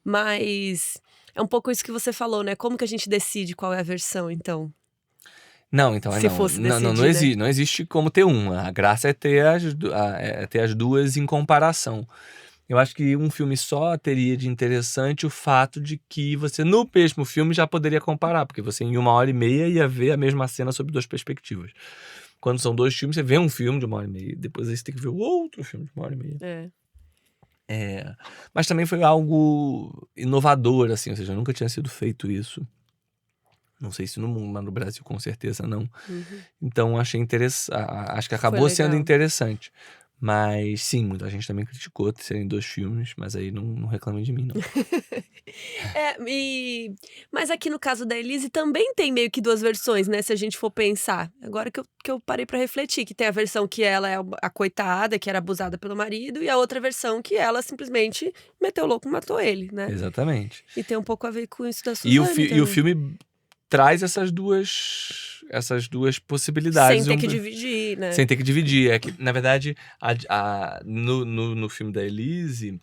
Mas é um pouco isso que você falou, né? Como que a gente decide qual é a versão, então? Não, então, Se fosse decidir, né? não existe como ter uma, a graça é ter as 2 em comparação. Eu acho que um filme só teria de interessante o fato de que você, no mesmo filme, já poderia comparar, porque você em 1h30 ia ver a mesma cena sob 2 perspectivas. Quando são 2 filmes, você vê um filme de 1h30, depois aí você tem que ver o outro filme de 1h30. Mas também foi algo inovador, assim, ou seja, nunca tinha sido feito isso. Não sei se no mundo, mas no Brasil com certeza não. Uhum. Então achei interessante, acho que Foi acabou sendo legal. interessante. Mas sim, muita gente também criticou serem 2 filmes, mas aí não reclamem de mim não. Mas aqui no caso da Elise também tem meio que 2 versões, né, se a gente for pensar. Agora que eu parei pra refletir, que tem a versão que ela é a coitada, que era abusada pelo marido, e a outra versão que ela simplesmente meteu o louco e matou ele, né. Exatamente. E tem um pouco a ver com isso da E o Suzane fi e o também. filme traz essas duas possibilidades, Sem ter que dividir, né. sem ter que dividir. É que, na verdade, no filme da Elise,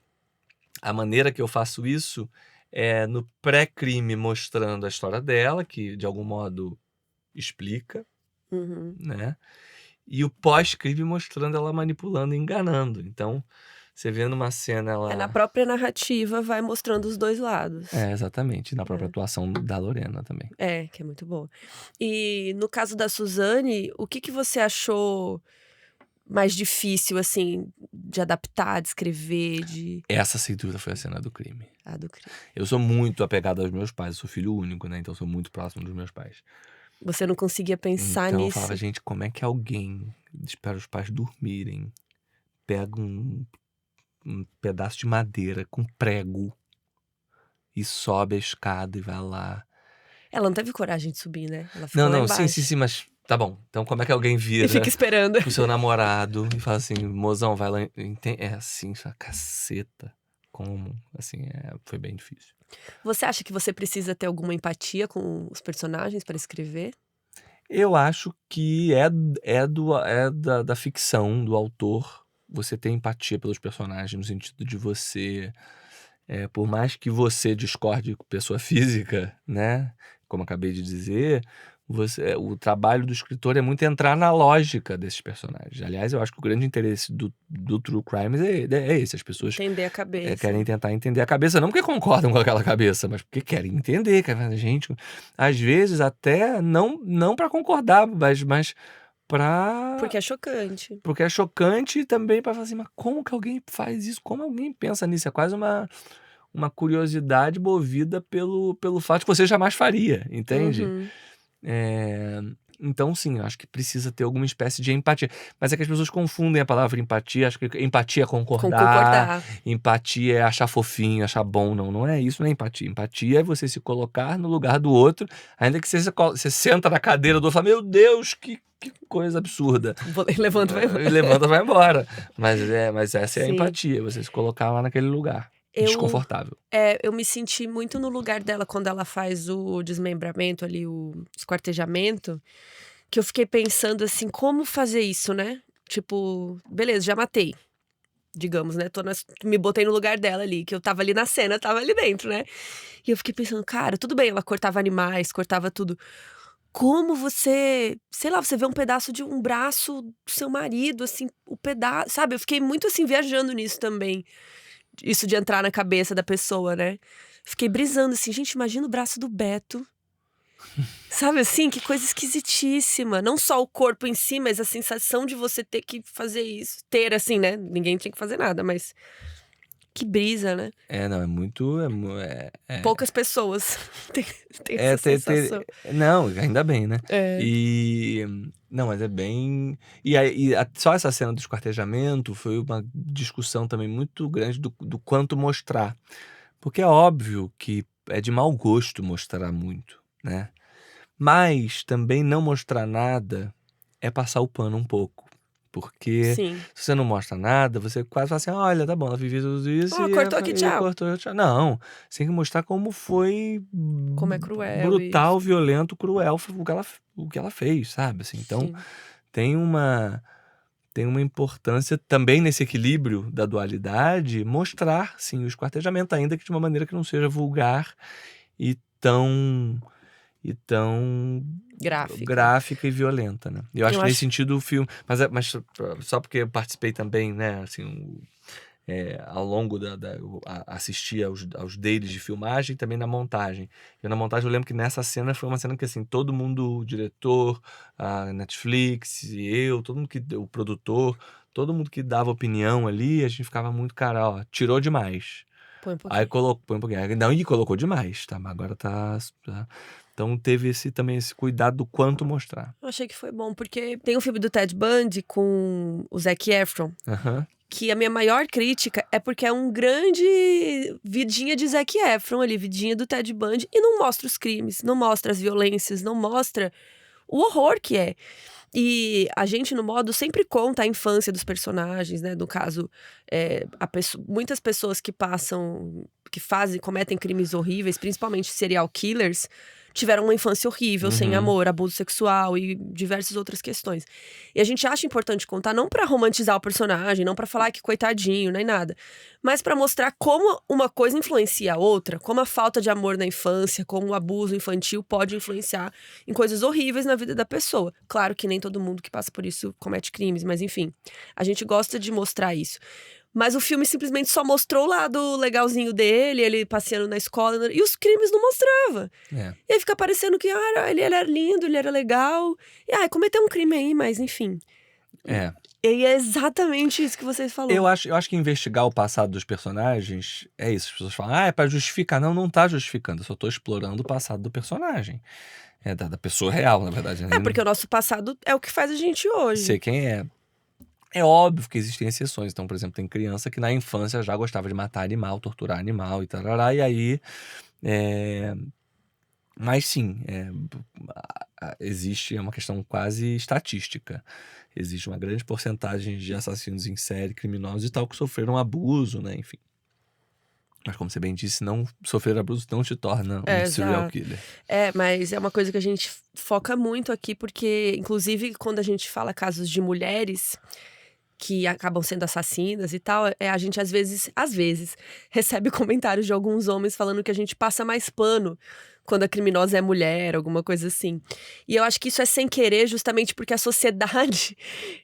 a maneira que eu faço isso é no pré-crime mostrando a história dela, que de algum modo explica, Uhum. né? E o pós-crime mostrando ela manipulando e enganando. Então, você vê numa cena Na ela. própria narrativa vai mostrando os 2 lados. É, exatamente. Na própria É. atuação da Lorena também. É, que é muito boa. E no caso da Suzane, o que você achou mais difícil, assim, de adaptar, de escrever, de Essa, sem dúvida, foi a cena do crime. do crime? Eu sou muito apegado aos meus pais, eu sou filho único, né? Então eu sou muito próximo dos meus pais. Você não conseguia pensar Então eu nisso? falava, gente, como é que alguém espera os pais dormirem, pega um pedaço de madeira com prego e sobe a escada e vai lá. Ela não teve coragem de subir, né? Ela ficou Não, lá não, sim, embaixo. sim, mas tá bom. Então como é que alguém E vira fica esperando. pro seu namorado e fala assim, mozão, vai lá. É assim, sua caceta. Como? Assim, foi bem difícil. Você acha que você precisa ter alguma empatia com os personagens para escrever? Eu acho que da ficção, do autor, você ter empatia pelos personagens, no sentido de você, por mais que você discorde com pessoa física, né, como acabei de dizer, o trabalho do escritor é muito entrar na lógica desses personagens. Aliás, eu acho que o grande interesse do True Crimes é esse, as pessoas Entender a cabeça. querem tentar entender a cabeça, não porque concordam com aquela cabeça, mas porque querem entender, gente, às vezes até não para concordar, mas para Porque é chocante. porque é chocante e também para falar assim, mas como que alguém faz isso? Como alguém pensa nisso? É quase uma curiosidade movida pelo fato que você jamais faria, entende? Uhum. Então sim, eu acho que precisa ter alguma espécie de empatia. Mas é que as pessoas confundem a palavra empatia, acho que empatia é Com concordar, concordar. empatia é achar fofinho, achar bom. Não é isso, não é empatia. Empatia é você se colocar no lugar do outro, ainda que você senta na cadeira do outro e fala, meu Deus, que coisa absurda. Levanta e vai embora. E levanta e vai embora. Mas essa é a Sim. empatia, você se colocar lá naquele lugar. Eu Desconfortável. eu me senti muito no lugar dela quando ela faz o desmembramento ali, o esquartejamento, que eu fiquei pensando assim, como fazer isso, né? Tipo, beleza, já matei, digamos, né? Me botei no lugar dela ali, que eu tava ali na cena, tava ali dentro, né? E eu fiquei pensando, cara, tudo bem, ela cortava animais, cortava tudo. Como você, sei lá, você vê um pedaço de um braço do seu marido, assim, o pedaço, sabe? Eu fiquei muito assim, viajando nisso também. Isso de entrar na cabeça da pessoa, né? Fiquei brisando assim, gente, imagina o braço do Beto. Sabe assim, que coisa esquisitíssima. Não só o corpo em si, mas a sensação de você ter que fazer isso. Ter, assim, né? Ninguém tinha que fazer nada, mas que brisa, né? Não, é muito. Poucas pessoas têm essa sensação. Não, ainda bem, né? É. Não, mas é bem. Só essa cena do esquartejamento foi uma discussão também muito grande do quanto mostrar. Porque é óbvio que é de mau gosto mostrar muito, né? Mas também não mostrar nada é passar o pano um pouco. Porque Sim. se você não mostra nada, você quase fala assim, olha, tá bom, ela viveu tudo isso Cortou aqui, e tchau. cortou, tchau. Não, você tem que mostrar como foi Como é cruel brutal, isso. violento, cruel o que ela fez, sabe? Assim, então Sim. tem uma importância também nesse equilíbrio da dualidade, mostrar, sim, o esquartejamento, ainda que de uma maneira que não seja vulgar e tão gráfica e violenta, né? Eu acho que nesse sentido o filme, mas só porque eu participei também, né, assim, ao longo eu assisti aos dailies de filmagem e também na montagem. E na montagem eu lembro que nessa cena foi uma cena que assim, todo mundo, o diretor, a Netflix, todo mundo o produtor, todo mundo que dava opinião ali, a gente ficava muito, cara, ó, tirou demais. Põe um Aí pouquinho. põe um pouquinho. Não, e colocou demais, tá? Mas agora tá. Então teve também esse cuidado do quanto mostrar. Eu achei que foi bom, porque tem um filme do Ted Bundy com o Zac Efron, Aham. que a minha maior crítica é porque é um grande vidinha de Zac Efron ali, vidinha do Ted Bundy, e não mostra os crimes, não mostra as violências, não mostra o horror que é. E a gente, no modo, sempre conta a infância dos personagens, né? No caso, muitas pessoas que cometem crimes horríveis, principalmente serial killers, tiveram uma infância horrível, sem Uhum. amor, abuso sexual e diversas outras questões. E a gente acha importante contar, não pra romantizar o personagem, não pra falar que coitadinho, nem nada, mas pra mostrar como uma coisa influencia a outra, como a falta de amor na infância, como o abuso infantil pode influenciar em coisas horríveis na vida da pessoa. Claro que nem todo mundo que passa por isso comete crimes, mas enfim, a gente gosta de mostrar isso. Mas o filme simplesmente só mostrou o lado legalzinho dele, ele passeando na escola, e os crimes não mostrava. É. E aí fica parecendo que ele era lindo, ele era legal. E cometeu um crime aí, mas enfim. É. E é exatamente isso que você falou. Eu acho que investigar o passado dos personagens é isso. As pessoas falam, é pra justificar. Não, não tá justificando. Eu só tô explorando o passado do personagem. É da pessoa real, na verdade, né? Porque o nosso passado é o que faz a gente hoje. Sei quem é. É óbvio que existem exceções. Então, por exemplo, tem criança que na infância já gostava de matar animal, torturar animal e tarará. E aí. Mas sim, existe uma questão quase estatística. Existe uma grande porcentagem de assassinos em série, criminosos e tal, que sofreram abuso, né? Enfim. Mas como você bem disse, não sofrer abuso não te torna um serial Exato. killer. Mas é uma coisa que a gente foca muito aqui, porque, inclusive, quando a gente fala casos de mulheres que acabam sendo assassinas e tal, a gente às vezes recebe comentários de alguns homens falando que a gente passa mais pano quando a criminosa é mulher, alguma coisa assim. E eu acho que isso é sem querer, justamente porque a sociedade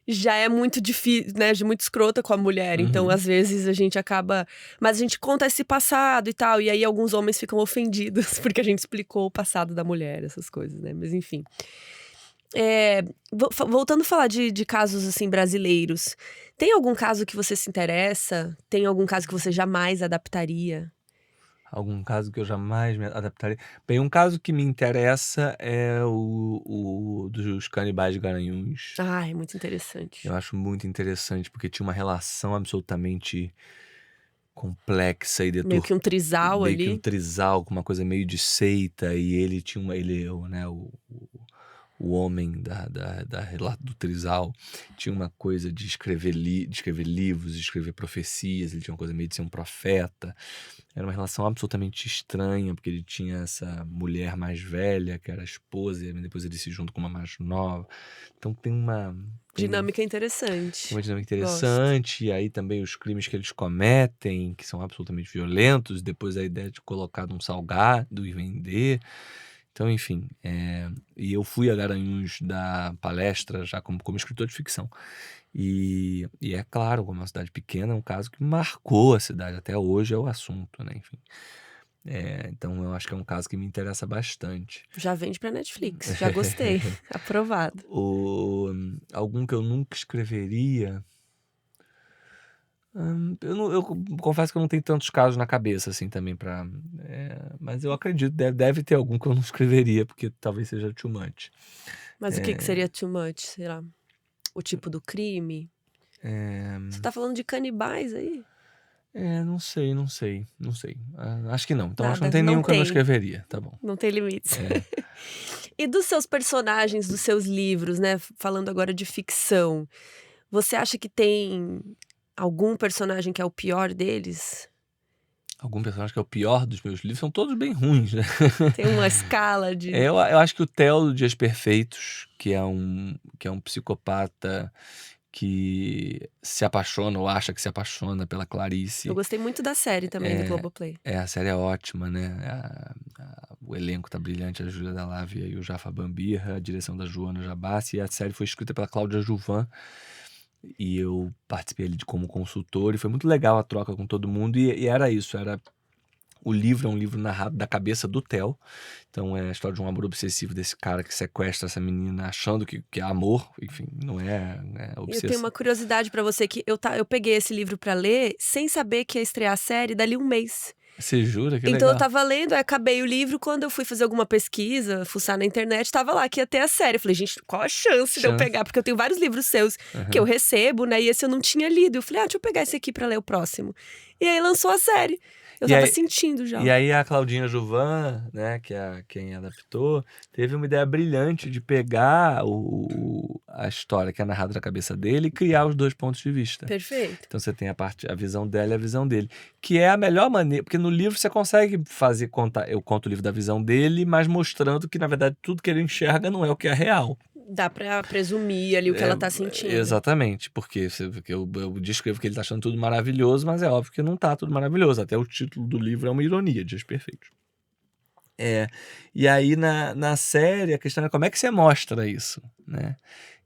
já é muito difícil, né, muito escrota com a mulher. Então, às vezes, a gente acaba... Mas a gente conta esse passado e tal, e aí alguns homens ficam ofendidos porque a gente explicou o passado da mulher, essas coisas, né? Mas enfim. Voltando a falar de casos assim brasileiros, tem algum caso que você se interessa? Tem algum caso que você jamais adaptaria? Algum caso que eu jamais me adaptaria. Bem, um caso que me interessa é o dos canibais de Garanhuns. É muito interessante. Eu acho muito interessante, porque tinha uma relação absolutamente complexa e Meio que um trisal meio que um ali. trisal, com uma coisa meio de seita, e ele tinha o homem do trisal tinha uma coisa de escrever livros, de escrever profecias, ele tinha uma coisa meio de ser um profeta. Era uma relação absolutamente estranha, porque ele tinha essa mulher mais velha, que era a esposa, e depois ele se junta com uma mais nova. Então tem uma Dinâmica interessante. dinâmica Gosto. interessante, e aí também os crimes que eles cometem, que são absolutamente violentos, depois a ideia de colocar num salgado e vender. Então, enfim, e eu fui a Garanhuns dar palestra já como escritor de ficção. E é claro, como é uma cidade pequena, é um caso que marcou a cidade, até hoje é o assunto, né? Enfim. Então eu acho que é um caso que me interessa bastante. Já vende pra Netflix, já gostei. Aprovado. Algum que eu nunca escreveria. Eu confesso que eu não tenho tantos casos na cabeça, assim, também pra. Mas eu acredito, deve ter algum que eu não escreveria, porque talvez seja too much. Mas o que seria too much, sei lá? O tipo do crime? Você tá falando de canibais aí? Não sei. Acho que não. Então acho que Nada, não tem não nenhum que eu não tem. escreveria, tá bom. Não tem limites. E dos seus personagens, dos seus livros, né? Falando agora de ficção, você acha que tem algum personagem que é o pior deles? Algum personagem que é o pior dos meus livros, são todos bem ruins, né? Tem uma escala de. Eu acho que o Theo do Dias Perfeitos, que é um psicopata que se apaixona ou acha que se apaixona pela Clarice. Eu gostei muito da série também do Globoplay. A série é ótima, né? O elenco tá brilhante, a Júlia Dalávia e o Jafar Bambirra, a direção da Joana Jabassi, e a série foi escrita pela Cláudia Juvan, e eu participei ali como consultor, e foi muito legal a troca com todo mundo, e era isso, era O livro é um livro narrado da cabeça do Theo. Então é a história de um amor obsessivo desse cara que sequestra essa menina achando que é amor. Enfim, não é, Eu tenho obsessão. uma curiosidade pra você, que eu peguei esse livro pra ler sem saber que ia estrear a série dali um mês. Você jura? Que Então eu legal. tava lendo, aí acabei o livro, quando eu fui fazer alguma pesquisa, fuçar na internet, tava lá que ia ter a série. Eu falei, gente, qual a chance de eu pegar? Porque eu tenho vários livros seus que eu recebo, né? E esse eu não tinha lido. Eu falei, deixa eu pegar esse aqui pra ler o próximo. E aí lançou a série. Eu E tava aí- sentindo já. E aí a Claudinha Juvan, né, que é quem adaptou, teve uma ideia brilhante de pegar a história que é narrada da cabeça dele e criar os dois pontos de vista. Perfeito. Então você tem a visão dela e a visão dele. Que é a melhor maneira, porque no livro você consegue contar, eu conto o livro da visão dele, mas mostrando que, na verdade, tudo que ele enxerga não é o que é real. Dá pra presumir ali o que ela tá sentindo. Exatamente, porque eu descrevo que ele tá achando tudo maravilhoso, mas é óbvio que não tá tudo maravilhoso. Até o título do livro é uma ironia, Dias Perfeitos. E aí na série a questão é como é que você mostra isso, né?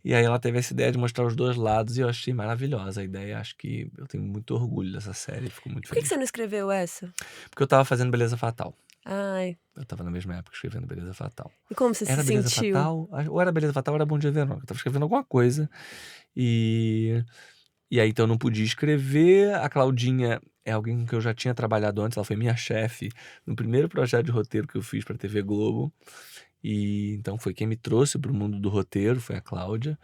E aí ela teve essa ideia de mostrar os dois lados e eu achei maravilhosa a ideia. Acho que eu tenho muito orgulho dessa série, fico muito Por que feliz. você não escreveu essa? Porque eu tava fazendo Beleza Fatal. Ai, Eu tava na mesma época escrevendo Beleza Fatal. e como você Era se Beleza sentiu? Fatal, ou era Beleza Fatal ou era Bom Dia Verônica. Eu tava escrevendo alguma coisa e aí então eu não podia escrever. A Claudinha é alguém com que eu já tinha trabalhado antes, ela foi minha chefe no primeiro projeto de roteiro que eu fiz pra TV Globo. E então foi quem me trouxe pro mundo do roteiro, foi a Cláudia.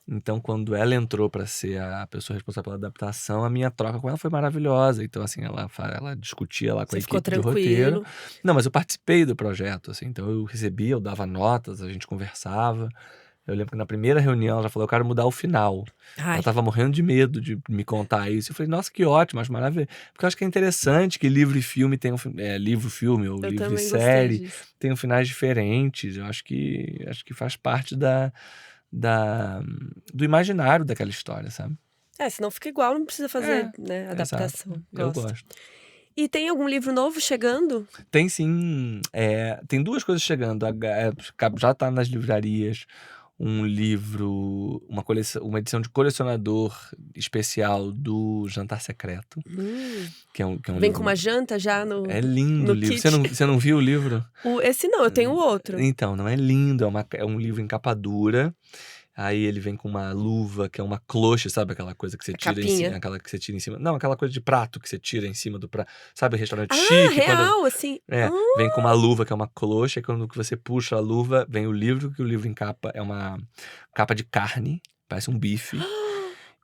Então, quando ela entrou para ser a pessoa responsável pela adaptação, a minha troca com ela foi maravilhosa. Então, assim, ela discutia lá com a Você ficou equipe de roteiro. tranquilo? Não, mas eu participei do projeto, assim. Então, eu recebia, eu dava notas, a gente conversava. Eu lembro que na primeira reunião ela já falou, eu quero mudar o final. Ai, Ela tava morrendo de medo de me contar isso. Eu falei, nossa, que ótimo, acho maravilhoso. Porque eu acho que é interessante que livro e filme tenham... livro, filme ou eu livro e também série gostei disso. tenham finais diferentes. Eu acho que faz parte do imaginário daquela história, sabe? Senão fica igual, não precisa fazer, né, Exato. adaptação. Eu Gosto. gosto. E tem algum livro novo chegando? Tem sim, tem duas coisas chegando. Já tá nas livrarias um livro, uma edição de colecionador especial do Jantar Secreto, que é um Vem livro... com uma janta já no... É lindo no o livro. kit. Você não viu o livro? Esse não, eu tenho outro. Então, não é lindo, é um livro em capa dura. Aí ele vem com uma luva, que é uma cloche, sabe aquela coisa que você tira em capinha. cima, aquela que você tira em cima. Não, aquela coisa de prato que você tira em cima do prato. Sabe, restaurante Ah, chique, real, assim. vem com uma luva que é uma cloche, e quando você puxa a luva, vem o livro, que o livro em capa é uma capa de carne, parece um bife.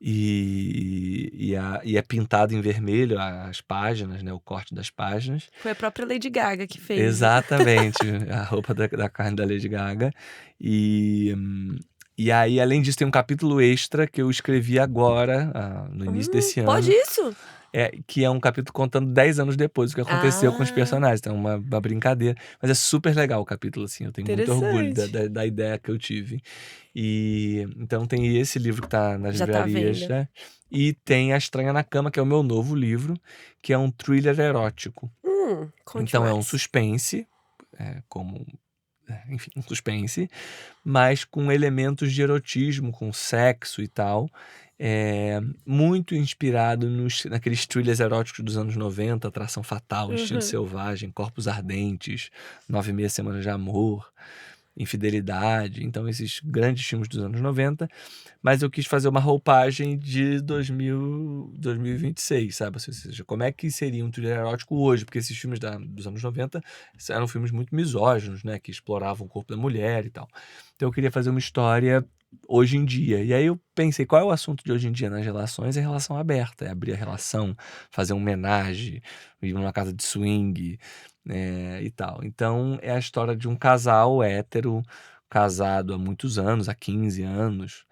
E é pintado em vermelho as páginas, né? O corte das páginas. Foi a própria Lady Gaga que fez. Exatamente, a roupa da carne da Lady Gaga. E aí, além disso, tem um capítulo extra que eu escrevi agora, no início desse ano. Pode isso? Que é um capítulo contando 10 anos depois o que aconteceu com os personagens. Então, uma brincadeira. Mas é super legal o capítulo, assim. Eu tenho muito orgulho da ideia que eu tive. E então tem esse livro que tá nas Já tá à livrarias, venda. né? E tem A Estranha na Cama, que é o meu novo livro, que é um thriller erótico. Conte Então é um mais. suspense, enfim, um suspense, mas com elementos de erotismo, com sexo e tal. Muito inspirado naqueles thrillers eróticos dos anos 90, Atração Fatal, Instinto Selvagem, Corpos Ardentes, 9 Semanas de Amor, Infidelidade. Então, esses grandes filmes dos anos 90. Mas eu quis fazer uma roupagem de 2026, sabe? Ou seja, como é que seria um thriller erótico hoje? Porque esses filmes dos anos 90 eram filmes muito misóginos, né? Que exploravam o corpo da mulher e tal. Então eu queria fazer uma história hoje em dia. E aí eu pensei, qual é o assunto de hoje em dia nas relações? É relação aberta, é abrir a relação, fazer um homenagem, ir numa casa de swing, e tal. Então é a história de um casal hétero, casado há muitos anos, há 15 anos,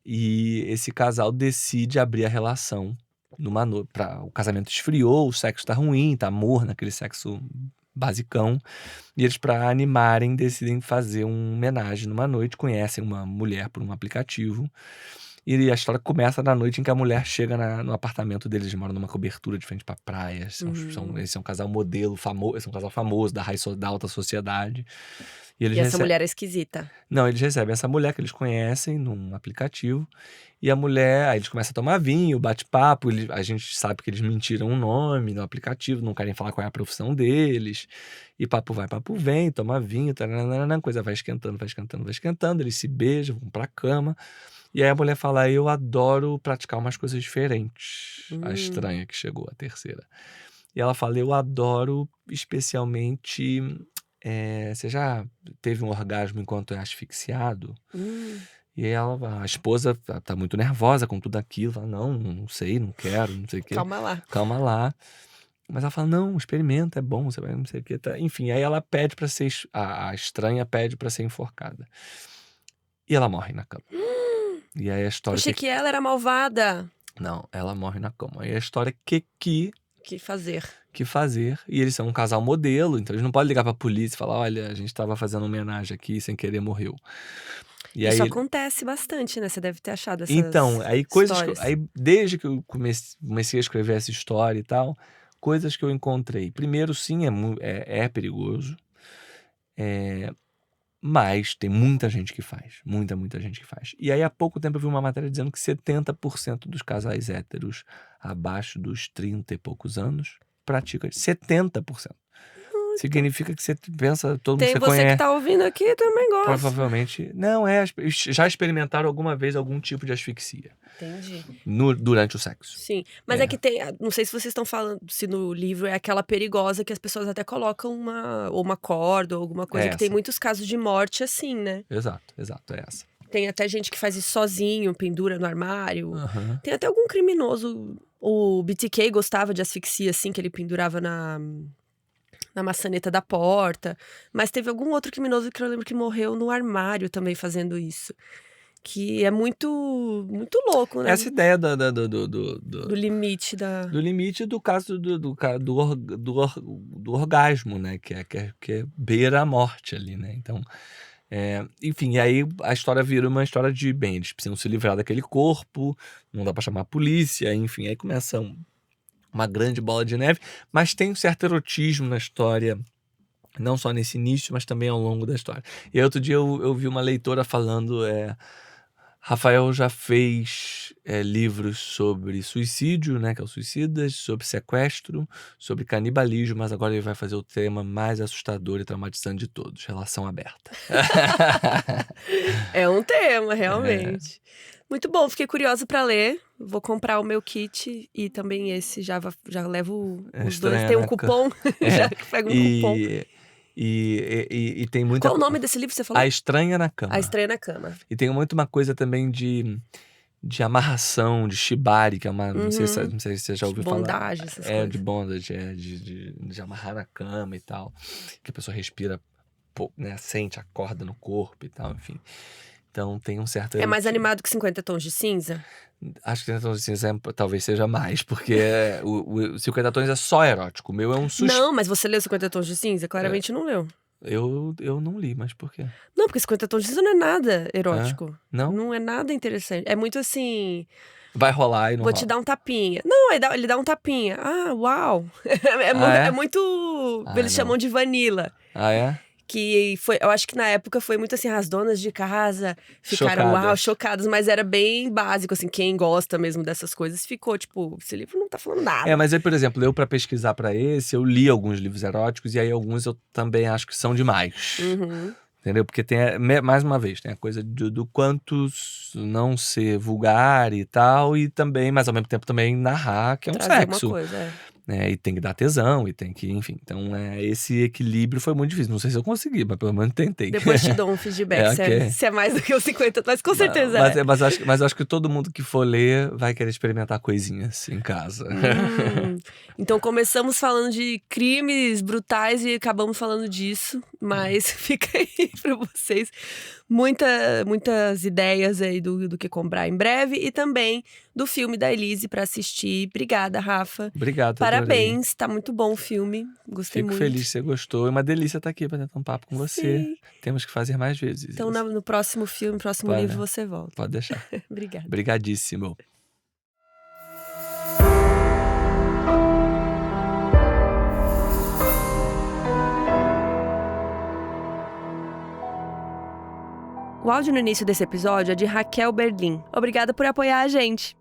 e esse casal decide abrir a relação numa noite. O casamento esfriou, o sexo tá ruim, tá morno, aquele sexo basicão. E eles, para animarem, decidem fazer uma homenagem numa noite. Conhecem uma mulher por um aplicativo E a história começa na noite em que a mulher chega no apartamento deles. Eles moram numa cobertura de frente pra praia. Eles são um casal modelo famoso. São um casal famoso da alta sociedade. E eles E essa mulher é esquisita. Não, eles recebem essa mulher que eles conhecem num aplicativo. E a mulher, aí eles começam a tomar vinho, bate-papo. A gente sabe que eles mentiram o nome no aplicativo, não querem falar qual é a profissão deles. E papo vai, papo vem, toma vinho, taranana, coisa vai esquentando, vai esquentando, vai esquentando. Eles se beijam, vão pra cama. E aí a mulher fala: eu adoro praticar umas coisas diferentes. A estranha que chegou, a terceira. E ela fala: eu adoro especialmente. Você já teve um orgasmo enquanto é asfixiado? E aí a esposa tá muito nervosa com tudo aquilo. Fala: não sei, não quero, não sei o quê. Calma lá. Mas ela fala: não, experimenta, é bom, você vai não sei o quê. Tá. Enfim, aí ela pede pra ser. A estranha pede pra ser enforcada. E ela morre na cama. E aí a história. Achei que ela era malvada. Não, ela morre na cama. E a história é Que fazer. E eles são um casal modelo, então eles não podem ligar pra polícia e falar: olha, a gente tava fazendo homenagem aqui e sem querer morreu. E Isso aí, acontece bastante, né? Você deve ter achado essas então, aí coisas histórias. aí desde que eu comecei a escrever essa história e tal, coisas que eu encontrei. Primeiro, sim, é perigoso. Mas tem muita gente que faz. Muita gente que faz. E aí, há pouco tempo, eu vi uma matéria dizendo que 70% dos casais héteros abaixo dos 30 e poucos anos praticam. 70%. Significa que você pensa, todo mundo Tem que você você conhece. que tá ouvindo aqui também gosta. Provavelmente. Não, já experimentaram alguma vez algum tipo de asfixia. Entendi. Durante o sexo. Sim, mas é que tem, não sei se vocês estão falando, se no livro é aquela perigosa que as pessoas até colocam uma corda ou alguma coisa, que tem Essa. muitos casos de morte assim, né? Exato, é essa. Tem até gente que faz isso sozinho, pendura no armário. Uhum. Tem até algum criminoso, o BTK gostava de asfixia assim, que ele pendurava na maçaneta da porta. Mas teve algum outro criminoso que eu lembro que morreu no armário também fazendo isso. Que é muito, muito louco, né? Essa ideia do limite da... do limite do caso do orgasmo, né? Que é beira a morte ali, né? Então, enfim, e aí a história vira uma história de, bem, eles precisam se livrar daquele corpo, não dá pra chamar a polícia, enfim, aí começa uma grande bola de neve, mas tem um certo erotismo na história, não só nesse início, mas também ao longo da história. E aí, outro dia eu vi uma leitora falando, Rafael já fez livros sobre suicídio, né, que é o Suicidas, sobre sequestro, sobre canibalismo, mas agora ele vai fazer o tema mais assustador e traumatizante de todos, relação aberta. É um tema, realmente. Muito bom, fiquei curiosa pra ler. Vou comprar o meu kit e também esse, já levo os dois. Tem um cupom, já que pega um cupom. E tem muita... Qual o nome desse livro que você falou? A Estranha na Cama. A Estranha na Cama. E tem muito uma coisa também de amarração, de shibari, que é uma... Não sei se você já ouviu falar. Bondage, essas coisas. De bondage, de amarrar na cama e tal. Que a pessoa respira, né, sente a corda no corpo e tal, enfim. Então tem um certo... É mais animado que 50 Tons de Cinza? Acho que 50 Tons de Cinza talvez seja mais, porque o 50 Tons é só erótico. O meu é um Não, mas você leu 50 Tons de Cinza? Claramente não leu. Eu não li, mas por quê? Não, porque 50 Tons de Cinza não é nada erótico. Não? Não é nada interessante. É muito assim... Vai rolar e não Vou rola. te dar um tapinha. Não, ele dá um tapinha. Ah, uau! É muito... Eles chamam de vanilla. Ah, é? Que foi, eu acho que na época foi muito assim, as donas de casa ficaram chocadas, mas era bem básico, assim, quem gosta mesmo dessas coisas ficou, tipo, esse livro não tá falando nada. Mas aí, por exemplo, eu pra pesquisar pra esse, eu li alguns livros eróticos e aí alguns eu também acho que são demais. Entendeu? Porque tem, mais uma vez, tem a coisa do quanto não ser vulgar e tal, e também, mas ao mesmo tempo também narrar que é um sexo. Uma coisa, E tem que dar tesão, e tem que, enfim. Então, esse equilíbrio foi muito difícil. Não sei se eu consegui, mas pelo menos tentei. Depois te dou um feedback, se é mais do que os 50, mas com certeza mas acho que todo mundo que for ler vai querer experimentar coisinhas em casa. Então começamos falando de crimes brutais e acabamos falando disso, mas fica aí pra vocês muitas ideias aí do que comprar em breve e também do filme da Elise pra assistir. Obrigada, Rafa. Obrigado. Parabéns, tá muito bom o filme. Gostei Fico muito. feliz que você gostou. É uma delícia estar aqui batendo um papo com você. Sim. Temos que fazer mais vezes Então, isso. no próximo filme, próximo Bora. livro, você volta. Pode deixar. Obrigada. Obrigadíssimo. O áudio no início desse episódio é de Raquel Berlim. Obrigada por apoiar a gente.